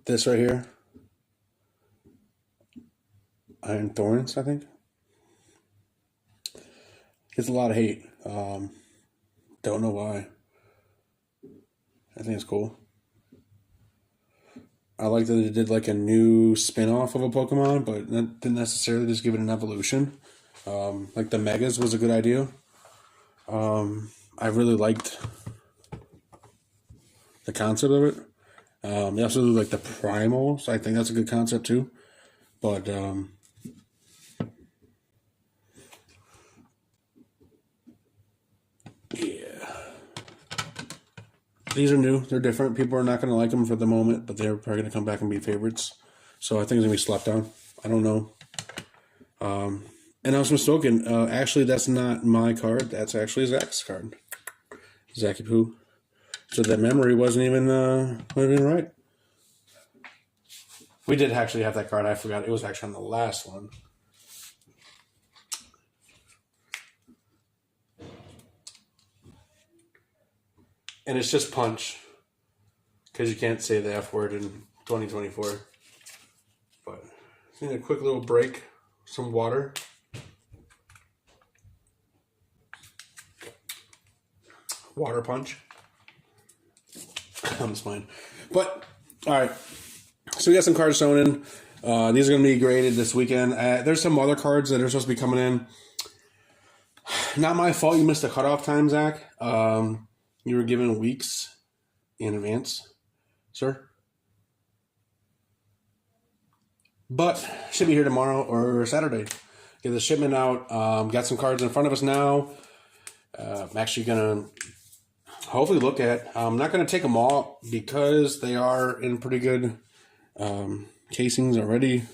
This right here, Iron Thorns, I think. Gets a lot of hate. Don't know why. I think it's cool. I like that they did like a new spin-off of a Pokemon, but that didn't necessarily just give it an evolution. Like the Megas was a good idea. I really liked the concept of it. They also do like the Primals. I think that's a good concept too. But yeah, these are new. They're different. People are not going to like them for the moment, but they're probably going to come back and be favorites. So I think it's going to be slept on. I don't know. And I was mistaken. Actually, that's not my card. That's actually Zach's card. Zachy Poo. So that memory wasn't even right. We did actually have that card. I forgot. It was actually on the last one. And it's just punch. Because you can't say the F word in 2024. But need a quick little break. Some water. Water punch. I'm just playing. But, alright. So we got some cards thrown in. These are going to be graded this weekend. There's some other cards that are supposed to be coming in. Not my fault you missed the cutoff time, Zach. You were given weeks in advance, sir. But should be here tomorrow or Saturday. Get the shipment out. Got some cards in front of us now. I'm actually going to hopefully look at. I'm not going to take them all because they are in pretty good casings already.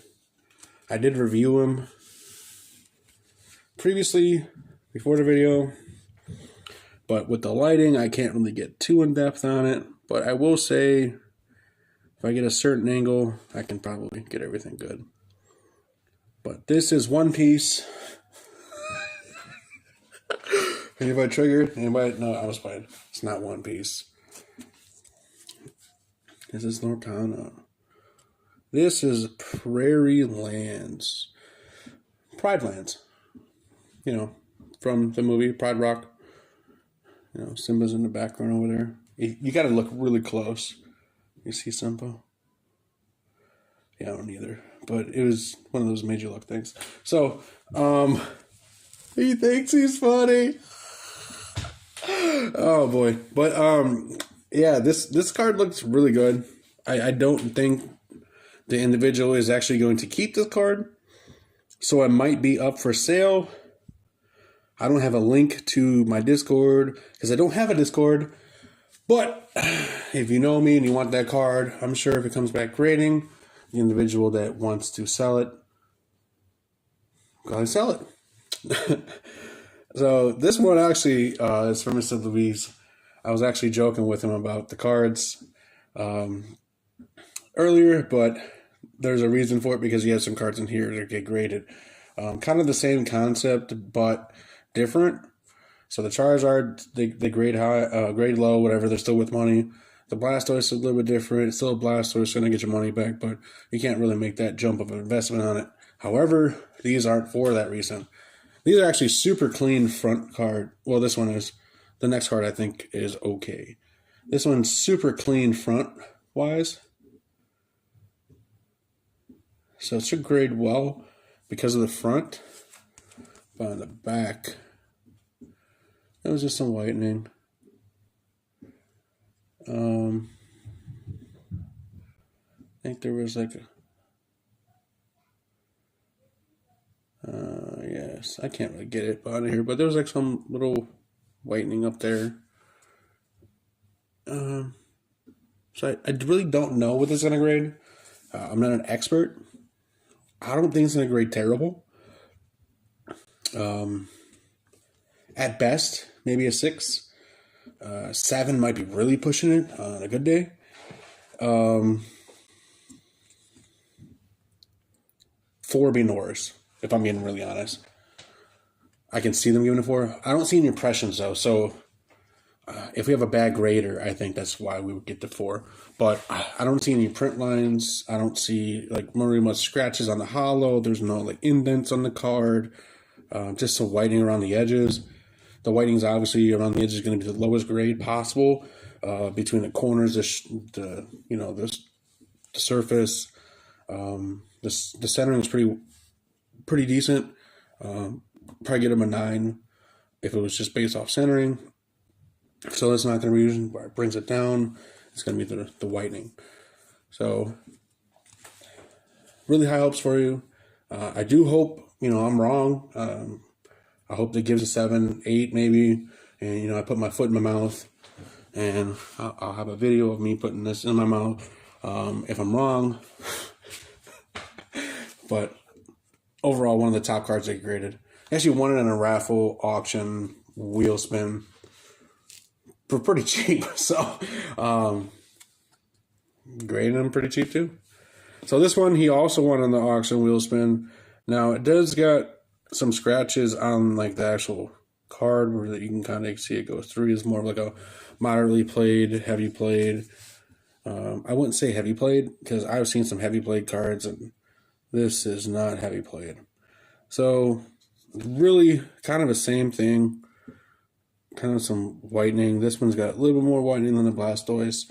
I did review them previously before the video, but with the lighting I can't really get too in depth on it. But I will say if I get a certain angle I can probably get everything good. But this is One Piece. Anybody triggered? Anybody? No, I was playing. It's not One Piece. This is Norcana. This is Prairie Lands. Pride Lands. You know, from the movie Pride Rock. You know, Simba's in the background over there. You got to look really close. You see Simba? Yeah, I don't either. But it was one of those major look things. So, he thinks he's funny. Oh boy. But yeah, this card looks really good. I don't think the individual is actually going to keep this card. So it might be up for sale. I don't have a link to my Discord because I don't have a Discord. But if you know me and you want that card, I'm sure if it comes back grading, the individual that wants to sell it, go ahead and sell it. So this one actually is from Mr. Luis. I was actually joking with him about the cards earlier, but there's a reason for it because he has some cards in here that get graded. Kind of the same concept, but different. So the Charizard, they grade high, grade low, whatever. They're still worth money. The Blastoise is a little bit different. It's still a Blastoise, going to get your money back, but you can't really make that jump of an investment on it. However, these aren't for that reason. These are actually super clean front card. Well, this one is. The next card, I think, is okay. This one's super clean front-wise. So it should grade well because of the front. But on the back, it was just some whitening. I think there was like yes, I can't really get it on here, but there was like some little whitening up there. So I really don't know what this is going to grade. I'm not an expert. I don't think it's going to grade terrible. At best, maybe a 6. 7 might be really pushing it on a good day. 4 being the worst, if I'm being really honest. I can see them giving a 4. I don't see any impressions, though, so if we have a bad grader, I think that's why we would get the 4. But I don't see any print lines. I don't see, like, really much scratches on the hollow. There's no, like, indents on the card. Just some whitening around the edges. The whiting's obviously around the edges is going to be the lowest grade possible. Between the corners, the surface, the centering is pretty decent. Probably get them a 9 if it was just based off centering. So that's not the reason where it brings it down. It's going to be the whitening. So really high hopes for you. I do hope I'm wrong. I hope that gives a 7, 8 maybe. And, I put my foot in my mouth. And I'll have a video of me putting this in my mouth if I'm wrong. But overall, one of the top cards they graded. I actually won it in a raffle, auction, wheel spin for pretty cheap. So graded them pretty cheap too. So this one, he also won on the auction wheel spin. Now, it does got some scratches on like the actual card where you can kind of see it goes through. It's more of like a moderately played, heavy played. I wouldn't say heavy played because I've seen some heavy played cards and this is not heavy played. So really kind of the same thing. Kind of some whitening. This one's got a little bit more whitening than the Blastoise.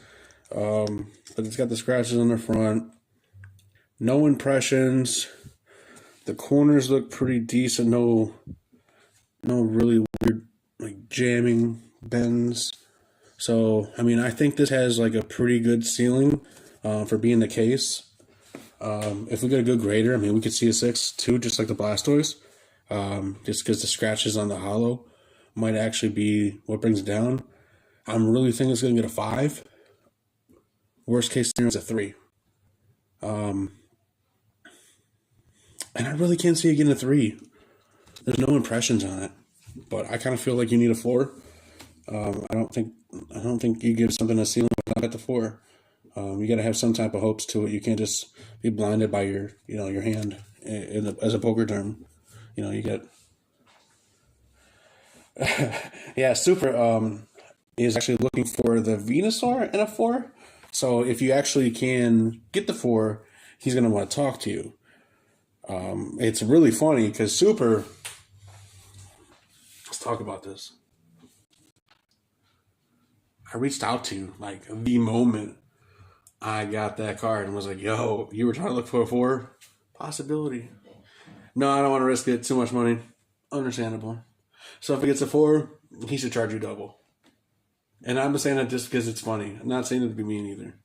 But it's got the scratches on the front. No impressions. The corners look pretty decent. No really weird like jamming bends. So, I think this has like a pretty good ceiling for being the case. If we get a good grader, we could see a 6 too, just like the Blastoise. Just because the scratches on the hollow might actually be what brings it down. I'm really thinking it's going to get a 5. Worst case scenario is a 3. And I really can't see it getting a 3. There's no impressions on it, but I kind of feel like you need a 4. I don't think you give something a ceiling without at the 4. You got to have some type of hopes to it. You can't just be blinded by your hand as a poker term. You get yeah. Super is actually looking for the Venusaur in a 4. So if you actually can get the 4, he's going to want to talk to you. It's really funny because Super. Let's talk about this. I reached out to like the moment I got that card and was like, "Yo, you were trying to look for a 4 possibility." No, I don't want to risk it. Too much money. Understandable. So if it gets a 4, he should charge you double. And I'm saying that just because it's funny. I'm not saying it to be mean either.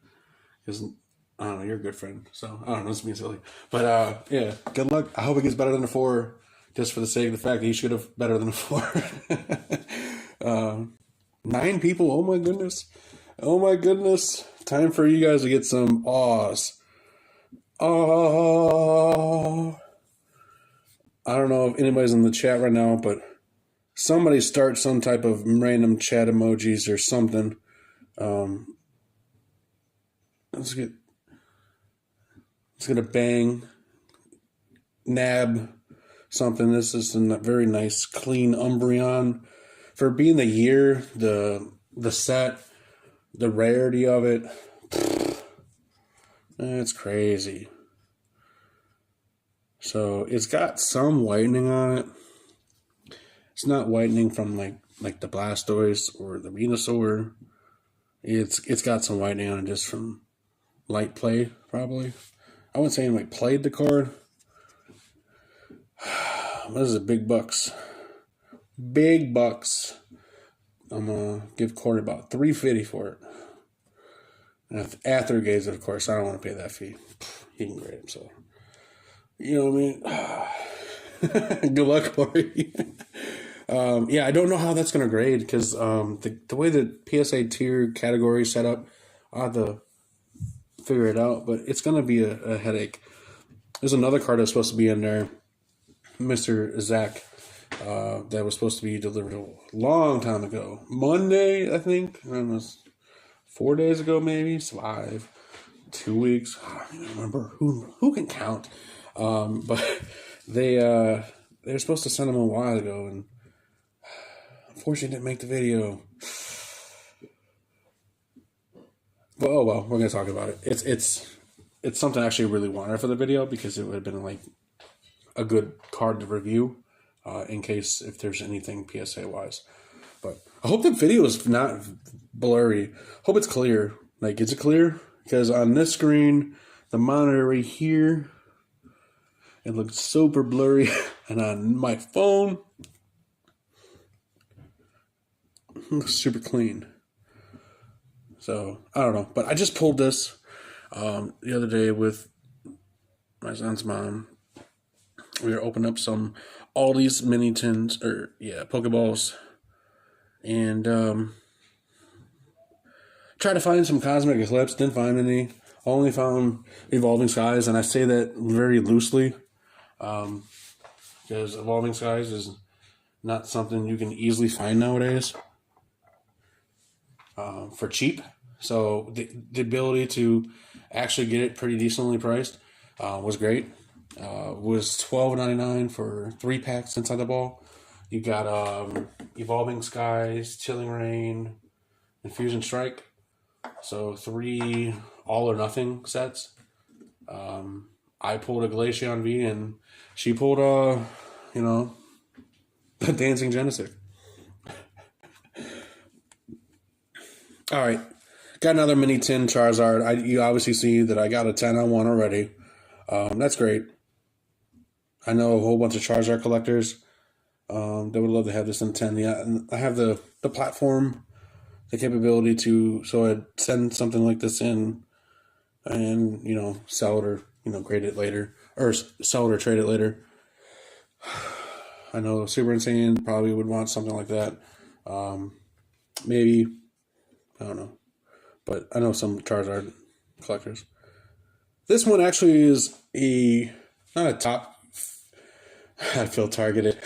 Because, I don't know, you're a good friend. So, I don't know, it's being silly. But, yeah, good luck. I hope it gets better than a 4, just for the sake of the fact that he should have better than a 4. 9 people, oh my goodness. Oh my goodness. Time for you guys to get some awes. Oh. I don't know if anybody's in the chat right now, but somebody start some type of random chat emojis or something. Let's get a bang, nab, something. This is a very nice, clean Umbreon. For being the year, the set, the rarity of it, it's crazy. So it's got some whitening on it. It's not whitening from like the Blastoise or the Venusaur. It's got some whitening on it just from light play, probably. I wouldn't say anybody played the card. What is it? Big bucks. Big bucks. I'm gonna give Corey about $350 for it. And after he gets it, of course, I don't want to pay that fee. He can grade himself. You know what I mean? Good luck, Corey. Yeah, I don't know how that's gonna grade because the way the PSA tier category is set up, I have to figure it out. But it's gonna be a headache. There's another card that's supposed to be in there, Mr. Zach. That was supposed to be delivered a long time ago. Monday, I think. It was 4 days ago, maybe. 5, 2 weeks. I don't even remember. Who can count? But they were supposed to send them a while ago, and unfortunately didn't make the video. But oh well, we're gonna talk about it. It's something I actually really wanted for the video because it would have been like a good card to review. In case if there's anything PSA wise, but I hope the video is not blurry. Hope it's clear. Like, is it clear? Because on this screen, the monitor right here, it looks super blurry, and on my phone, it looks super clean. So I don't know, but I just pulled this the other day with my son's mom. We were opening up some Aldi's mini tins, Pokeballs, and tried to find some Cosmic Eclipse, didn't find any. Only found Evolving Skies, and I say that very loosely, because Evolving Skies is not something you can easily find nowadays for cheap. So the ability to actually get it pretty decently priced was great. Was $12.99 for 3 packs inside the ball. You got Evolving Skies, Chilling Reign, Infusion Strike. So 3 all or nothing sets. I pulled a Glaceon V, and she pulled a Dancing Genesect. All right, got another mini tin Charizard. You obviously see that I got a 10 on one already. That's great. I know a whole bunch of Charizard collectors that would love to have this in 10. Yeah, and I have the platform, the capability so I'd send something like this in and, sell it or, grade it later, or sell it or trade it later. I know Super Insane probably would want something like that. Maybe, I don't know. But I know some Charizard collectors. This one actually is not a top. I feel targeted.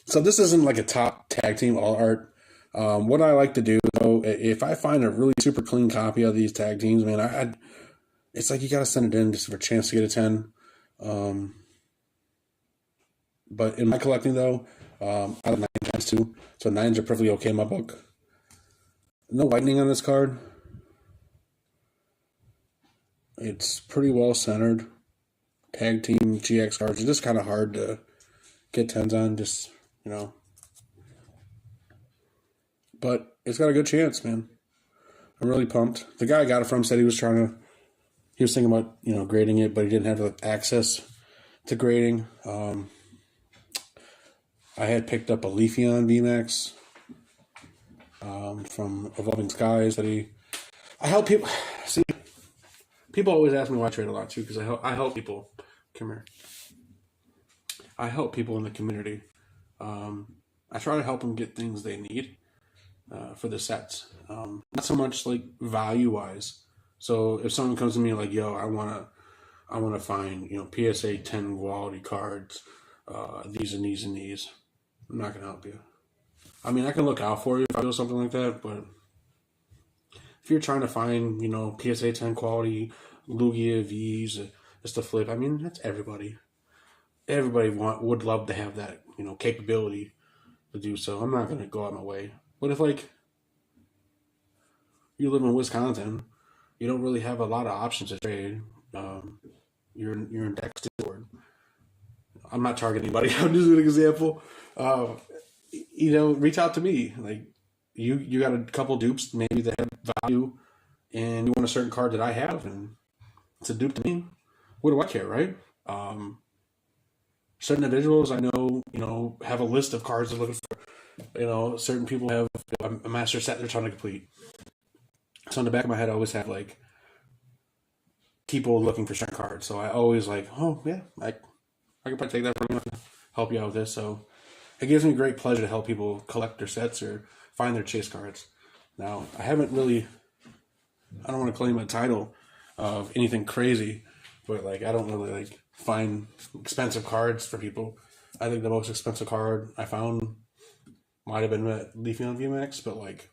So this isn't like a top tag team all art. What I like to do, though, if I find a really super clean copy of these tag teams, man, it's like you got to send it in just for a chance to get a 10. But in my collecting, though, I have 9 times too. So 9s are perfectly okay in my book. No whitening on this card. It's pretty well centered. Tag team GX cards are just kind of hard to get 10s on, But it's got a good chance, man. I'm really pumped. The guy I got it from said he was thinking about, grading it, but he didn't have the access to grading. I had picked up a Leafeon VMAX from Evolving Skies I help people. See, people always ask me why I trade a lot too, because I help people. Come here. I help people in the community. I try to help them get things they need for the sets. Not so much like value wise. So if someone comes to me like, "Yo, I wanna find PSA 10 quality cards, these and these and these," I'm not gonna help you. I mean, I can look out for you if I do something like that, but if you're trying to find PSA 10 quality Lugia V's, just to flip, that's everybody. everybody would love to have that, capability to do so. I'm not going to go out my way. But if like you live in Wisconsin, you don't really have a lot of options to trade. Um, you're in Texas, or I'm not targeting anybody. I'm just an example. Reach out to me. Like you got a couple dupes maybe that have value, and you want a certain card that I have, and it's a dupe to me. What do I care, right? Um, Certain individuals I know, have a list of cards they're looking for. Certain people have a master set they're trying to complete. So in the back of my head, I always have like people looking for certain cards. So I always like, oh yeah, I could probably take that from you, help you out with this. So it gives me great pleasure to help people collect their sets or find their chase cards. Now I haven't really, I don't want to claim a title of anything crazy, but like I don't really like find expensive cards for people. I think the most expensive card I found might have been at Leafeon VMAX, but like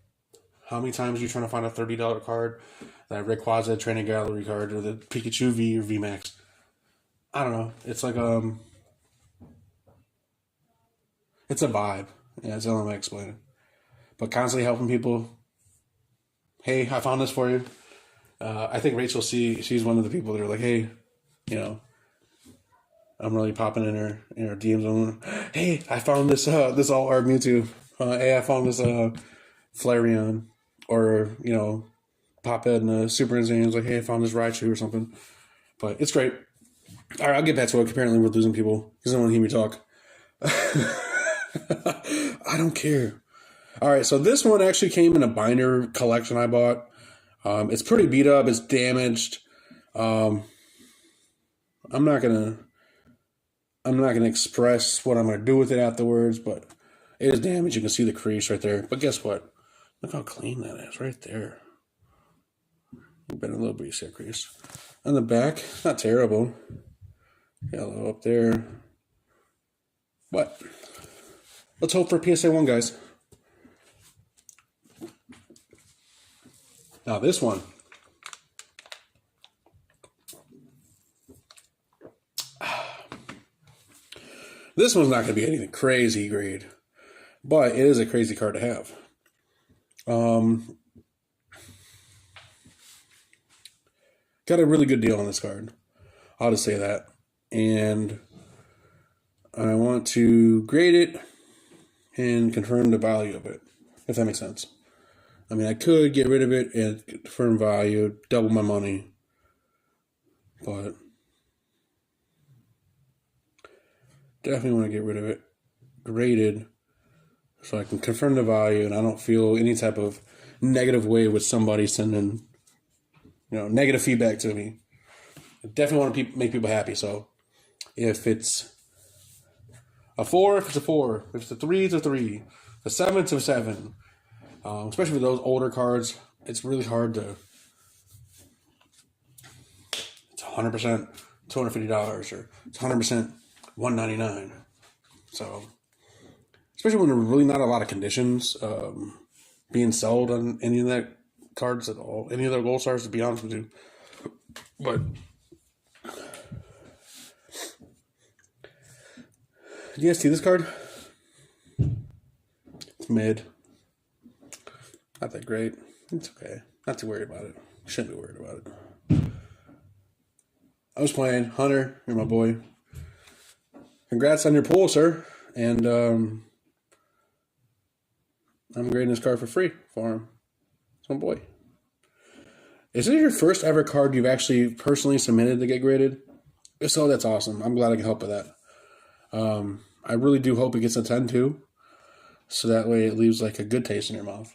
how many times are you trying to find a $30 card, that Rayquaza Training Gallery card, or the Pikachu V or VMAX? I don't know. It's like it's a vibe. Yeah, that's the only way I explain it. But constantly helping people. Hey, I found this for you. I think Rachel C. She's one of the people that are like, hey, I'm really popping in her DMs. Hey, I found this all art Mewtwo. Hey, I found this Flareon, or pop in the Super Insanes like, hey, I found this Raichu or something. But it's great. All right, I'll get back to it. Apparently, we're losing people because they don't want to hear me talk. I don't care. All right, so this one actually came in a binder collection I bought. It's pretty beat up. It's damaged. I'm not gonna express what I'm gonna do with it afterwards, but it is damaged. You can see the crease right there. But guess what? Look how clean that is right there. Been a little bit of crease. On the back, not terrible. Yellow up there. But let's hope for PSA 1, guys. Now this one. This one's not going to be anything crazy grade, but it is a crazy card to have. Got a really good deal on this card. I'll just say that. And I want to grade it and confirm the value of it, if that makes sense. I mean, I could get rid of it and confirm value, double my money, but definitely want to get rid of it, graded, so I can confirm the value and I don't feel any type of negative way with somebody sending, negative feedback to me. I definitely want to make people happy. So if it's a 4, if it's a 4. If it's a 3, it's a 3. A 7, it's a 7. Especially with those older cards, it's really hard to. It's 100% $250, or it's 100% $199. So, especially when there's really not a lot of conditions being sold on any of that cards at all, any of their gold stars, to be honest with you. But do you guys see this card? It's mid. Not that great. It's okay. Not too worried about it. Shouldn't be worried about it. I was playing. Hunter, you're my boy. Congrats on your pull, sir. And I'm grading this card for free for him. It's my boy. Is this your first ever card you've actually personally submitted to get graded? If so, that's awesome. I'm glad I can help with that. I really do hope it gets a 10 too. So that way it leaves like a good taste in your mouth.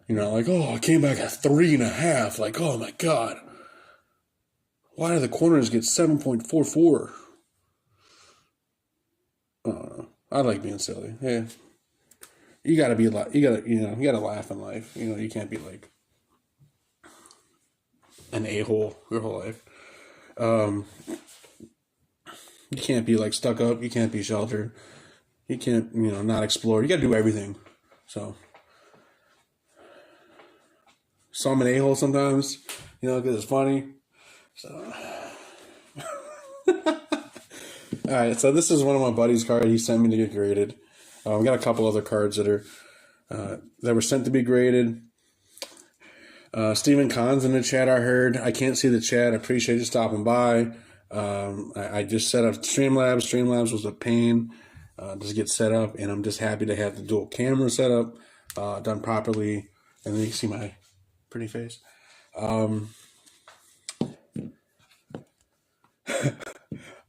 Like, oh, I came back at 3.5. Like, oh my God. Why do the corners get 7.44? I like being silly. Yeah. You gotta be you gotta laugh in life. You can't be like an a-hole your whole life. You can't be like stuck up. You can't be sheltered. You can't, not explore. You gotta do everything. So I'm an a-hole sometimes, because it's funny. So All right, so this is one of my buddy's cards. He sent me to get graded. We got a couple other cards that are that were sent to be graded. Stephen Kahn's in the chat, I heard. I can't see the chat. I appreciate you stopping by. I just set up Streamlabs. Streamlabs was a pain to get set up, and I'm just happy to have the dual camera set up, done properly. And then you see my pretty face.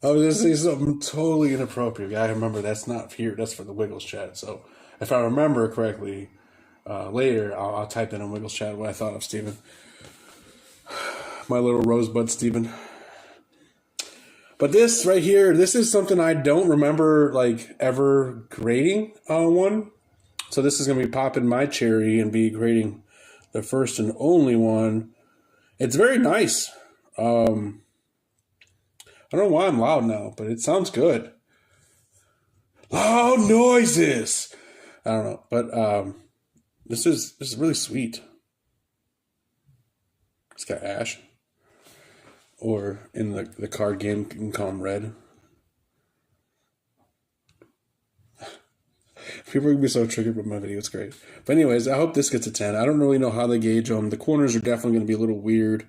I was going to say something totally inappropriate. I remember that's not here. That's for the Wiggles chat. So if I remember correctly, later I'll type in Wiggles chat what I thought of Steven. My little rosebud Steven. But this right here, this is something I don't remember like ever grading one. So this is going to be popping my cherry and be grading the first and only one. It's very nice. I don't know why I'm loud now, but it sounds good. Loud noises. I don't know, but this is really sweet. It's got ash, or in the card game, you can call them red. People are gonna be so triggered with my video. It's great. But anyways, I hope this gets a 10. I don't really know how they gauge them. The corners are definitely going to be a little weird.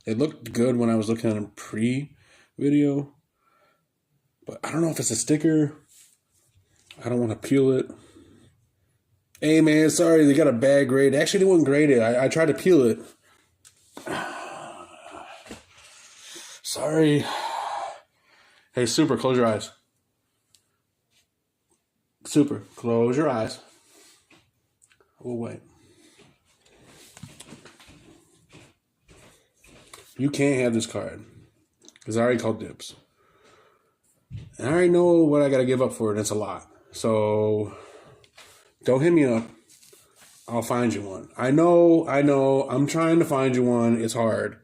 It looked good when I was looking at them pre-video, but I don't know if it's a sticker. I don't want to peel it. Hey man, sorry, they got a bad grade. Actually, they wouldn't grade it. I tried to peel it. Sorry. Hey, Super, close your eyes. Super, close your eyes. We'll wait. You can't have this card because I already called dibs. And I already know what I got to give up for it. It's a lot. So don't hit me up. I'll find you one. I know. I'm trying to find you one. It's hard.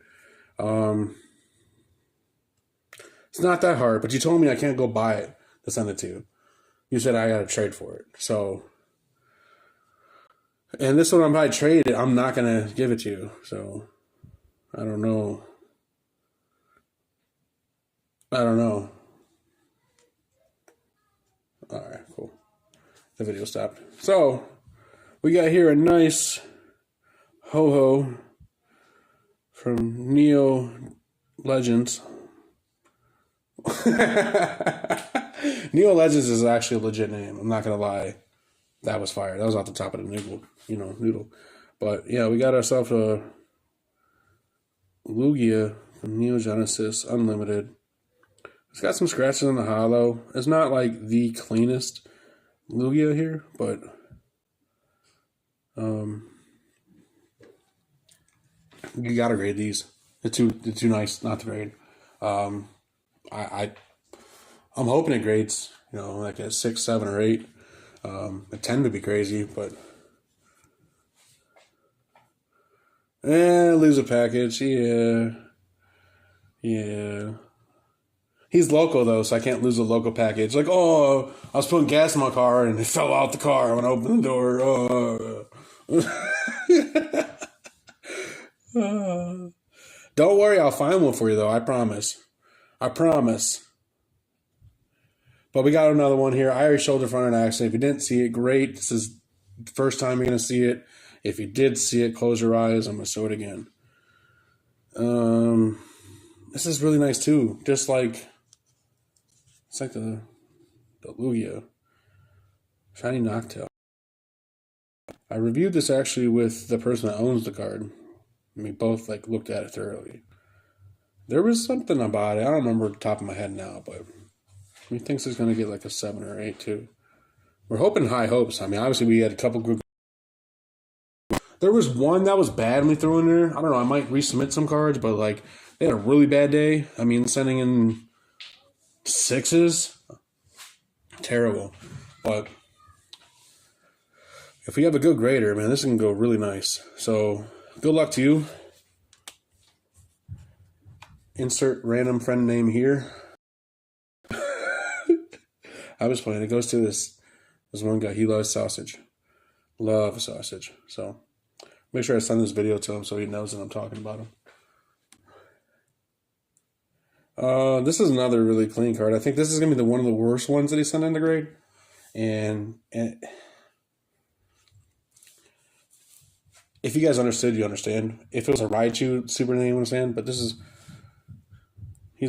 It's not that hard, but you told me I can't go buy it to send it to you. You said I got to trade for it. So, and this one, if I trade it, I'm not going to give it to you. So, I don't know. All right, cool. The video stopped. So, we got here a nice ho-ho from Neo Legends. Neo Legends is actually a legit name. I'm not going to lie. That was fire. That was off the top of the noodle. But, yeah, we got ourselves a Lugia from Neo Genesis Unlimited. It's got some scratches on the hollow. It's not like the cleanest Lugia here, but you gotta grade these. They're too nice not to grade. I'm hoping it grades, like a 6, 7, or 8. A 10 would be crazy, but lose a package. Yeah. He's local, though, so I can't lose a local package. Like, oh, I was putting gas in my car, and it fell out the car when I opened the door. Don't worry, I'll find one for you, though. I promise. But we got another one here. I already showed the front end action. If you didn't see it, great. This is the first time you're going to see it. If you did see it, close your eyes. I'm going to show it again. This is really nice, too. Just like... It's like the Lugia. Shiny Noctowl. I reviewed this actually with the person that owns the card. And we both looked at it thoroughly. There was something about it. I don't remember the top of my head now, but he thinks it's going to get like a 7 or 8 too. We're hoping high hopes. I mean, obviously we had a couple good. There was one that was bad when we threw in there. I don't know. I might resubmit some cards, but they had a really bad day. I mean, sending in 6s, terrible. But if we have a good grader, man, this can go really nice. So good luck to you. Insert random friend name here. I was playing. It goes to this one guy. He loves sausage. Love sausage. So make sure I send this video to him so he knows that I'm talking about him. This is another really clean card. I think this is gonna be one of the worst ones that he sent into grade. And if you guys understood, you understand. If it was a Raichu Super Name, you understand. But he's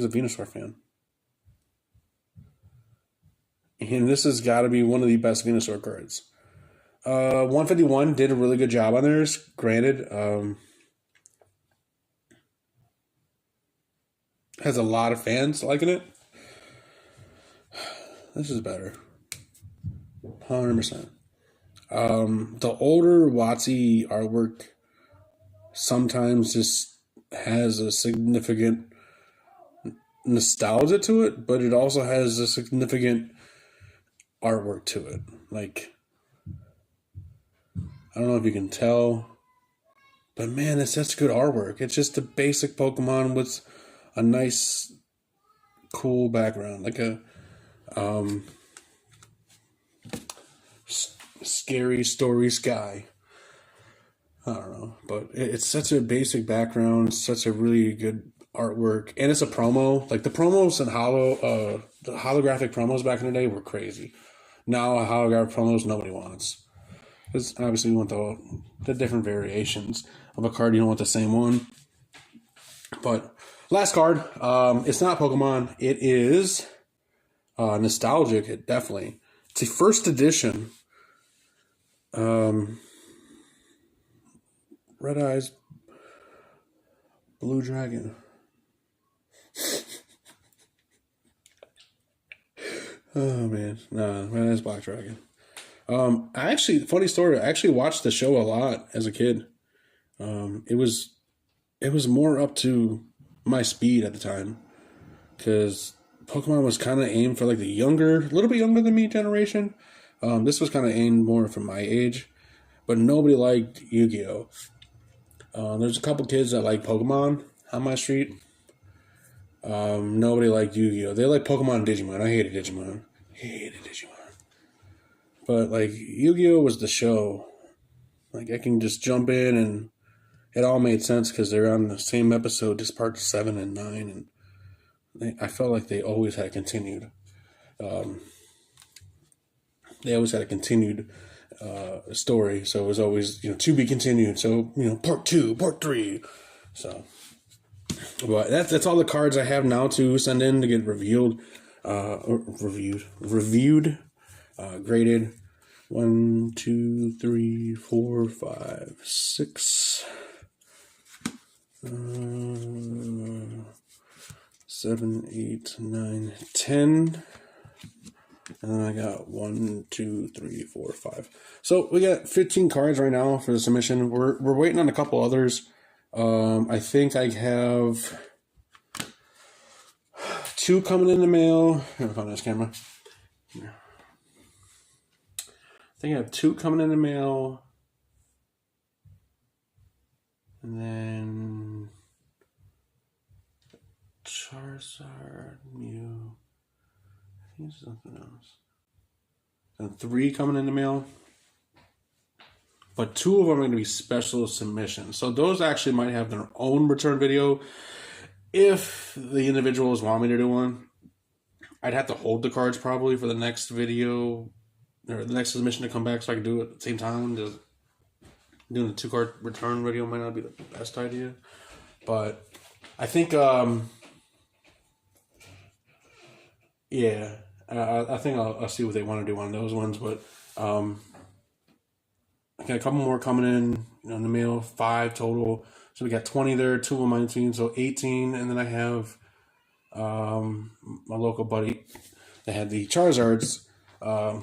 a Venusaur fan. And this has got to be one of the best Venusaur cards. 151 did a really good job on theirs. Granted, has a lot of fans liking it. This is better. 100%. The older WotC artwork sometimes just has a significant nostalgia to it, but it also has a significant artwork to it. Like, I don't know if you can tell, but man, it's such good artwork. It's just a basic Pokemon with a nice, cool background, like a scary story sky. I don't know, but it's such a basic background, such a really good artwork, and it's a promo. Like the promos and the holographic promos back in the day were crazy. Now holographic promos nobody wants, because obviously you want the different variations of a card. You don't want the same one. But last card, it's not Pokemon. It is nostalgic. It definitely. It's a first edition. Red Eyes Blue Dragon. Oh man, nah, Red Eyes Black Dragon. Funny story. I actually watched the show a lot as a kid. It was more up to my speed at the time, because Pokemon was kind of aimed for like the a little bit younger than me generation. This was kind of aimed more for my age, but nobody liked Yu-Gi-Oh! There's a couple kids that like Pokemon on my street. Nobody liked Yu-Gi-Oh! They like Pokemon and Digimon. I hated Digimon. But like Yu-Gi-Oh! Was the show. Like I can just jump in and it all made sense because they're on the same episode, just part 7 and 9, and I felt like they always had continued. They always had a continued story, so it was always to be continued. So part 2, part 3. So, but that's all the cards I have now to send in to get reviewed, graded. 1, 2, 3, 4, 5, 6, 7, 8, 9, 10. And then I got 1, 2, 3, 4, 5. So we got 15 cards right now for the submission. We're waiting on a couple others. I think I have 2 coming in the mail. Here, on this camera. Here. I think I have 2 coming in the mail. And then Charizard, Mew. I think something else. And 3 coming in the mail. But 2 of them are going to be special submissions. So those actually might have their own return video. If the individuals want me to do one, I'd have to hold the cards probably for the next video or the next submission to come back so I can do it at the same time. Just doing a 2-card return video might not be the best idea. But I think, yeah, I think I'll see what they want to do on those ones. But I got a couple more coming in the mail, 5 total. So we got 20 there, 2 of mine, so 18. And then I have my local buddy that had the Charizards.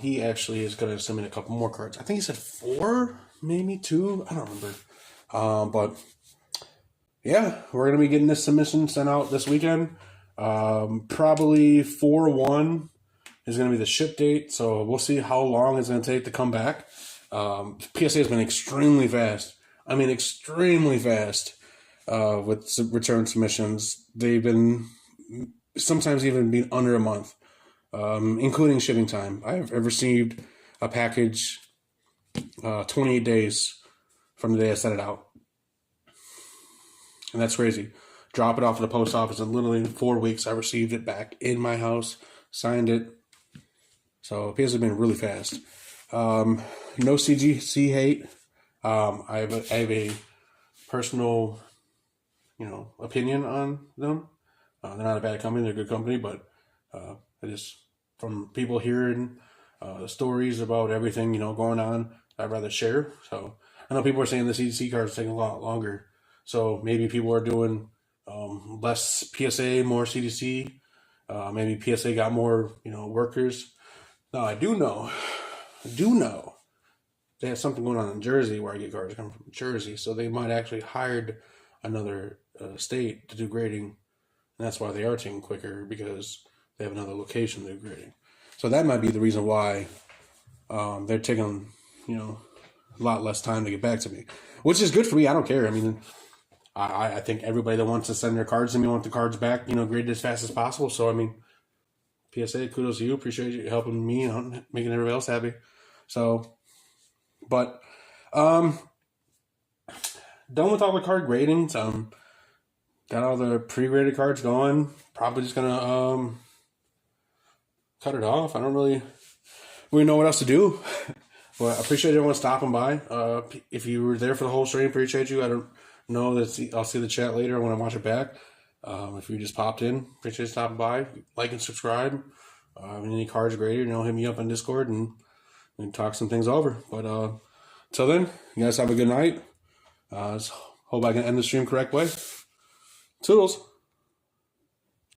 He actually is going to send me a couple more cards. I think he said 4, maybe 2. I don't remember. But yeah, we're going to be getting this submission sent out this weekend. Probably 4/1 is going to be the ship date. So we'll see how long it's going to take to come back. PSA has been extremely fast. I mean, extremely fast with return submissions. They've been sometimes even been under a month, including shipping time. I've received a package 28 days from the day I sent it out. And that's crazy. drop it off at the post office, and literally in 4 weeks I received it back in my house, signed it. So PSA has been really fast. No CGC hate. I have a personal, opinion on them. They're not a bad company; they're a good company, but I just, from people hearing stories about everything going on, I'd rather share. So I know people are saying the CGC cards taking a lot longer, so maybe people are doing less PSA, more CDC. Maybe PSA got more workers. Now I do know they have something going on in Jersey where I get cards coming from Jersey, so they might actually hired another state to do grading, and that's why they are taking quicker, because they have another location to do grading. So that might be the reason why they're taking a lot less time to get back to me, which is good for me. I don't care. I mean, I think everybody that wants to send their cards to me want the cards back, graded as fast as possible. So I mean, PSA, kudos to you. Appreciate you helping me and making everybody else happy. So, but done with all the card gradings. Got all the pre-graded cards going. Probably just gonna cut it off. I don't really know what else to do. But I appreciate everyone stopping by. If you were there for the whole stream, appreciate you. I don't know that I'll see the chat later when I watch it back. If you just popped in, appreciate you stopping by. Like and subscribe. Any cards graded, hit me up on Discord and we can talk some things over. But till then, you guys have a good night. Hope I can end the stream correct way. Toodles.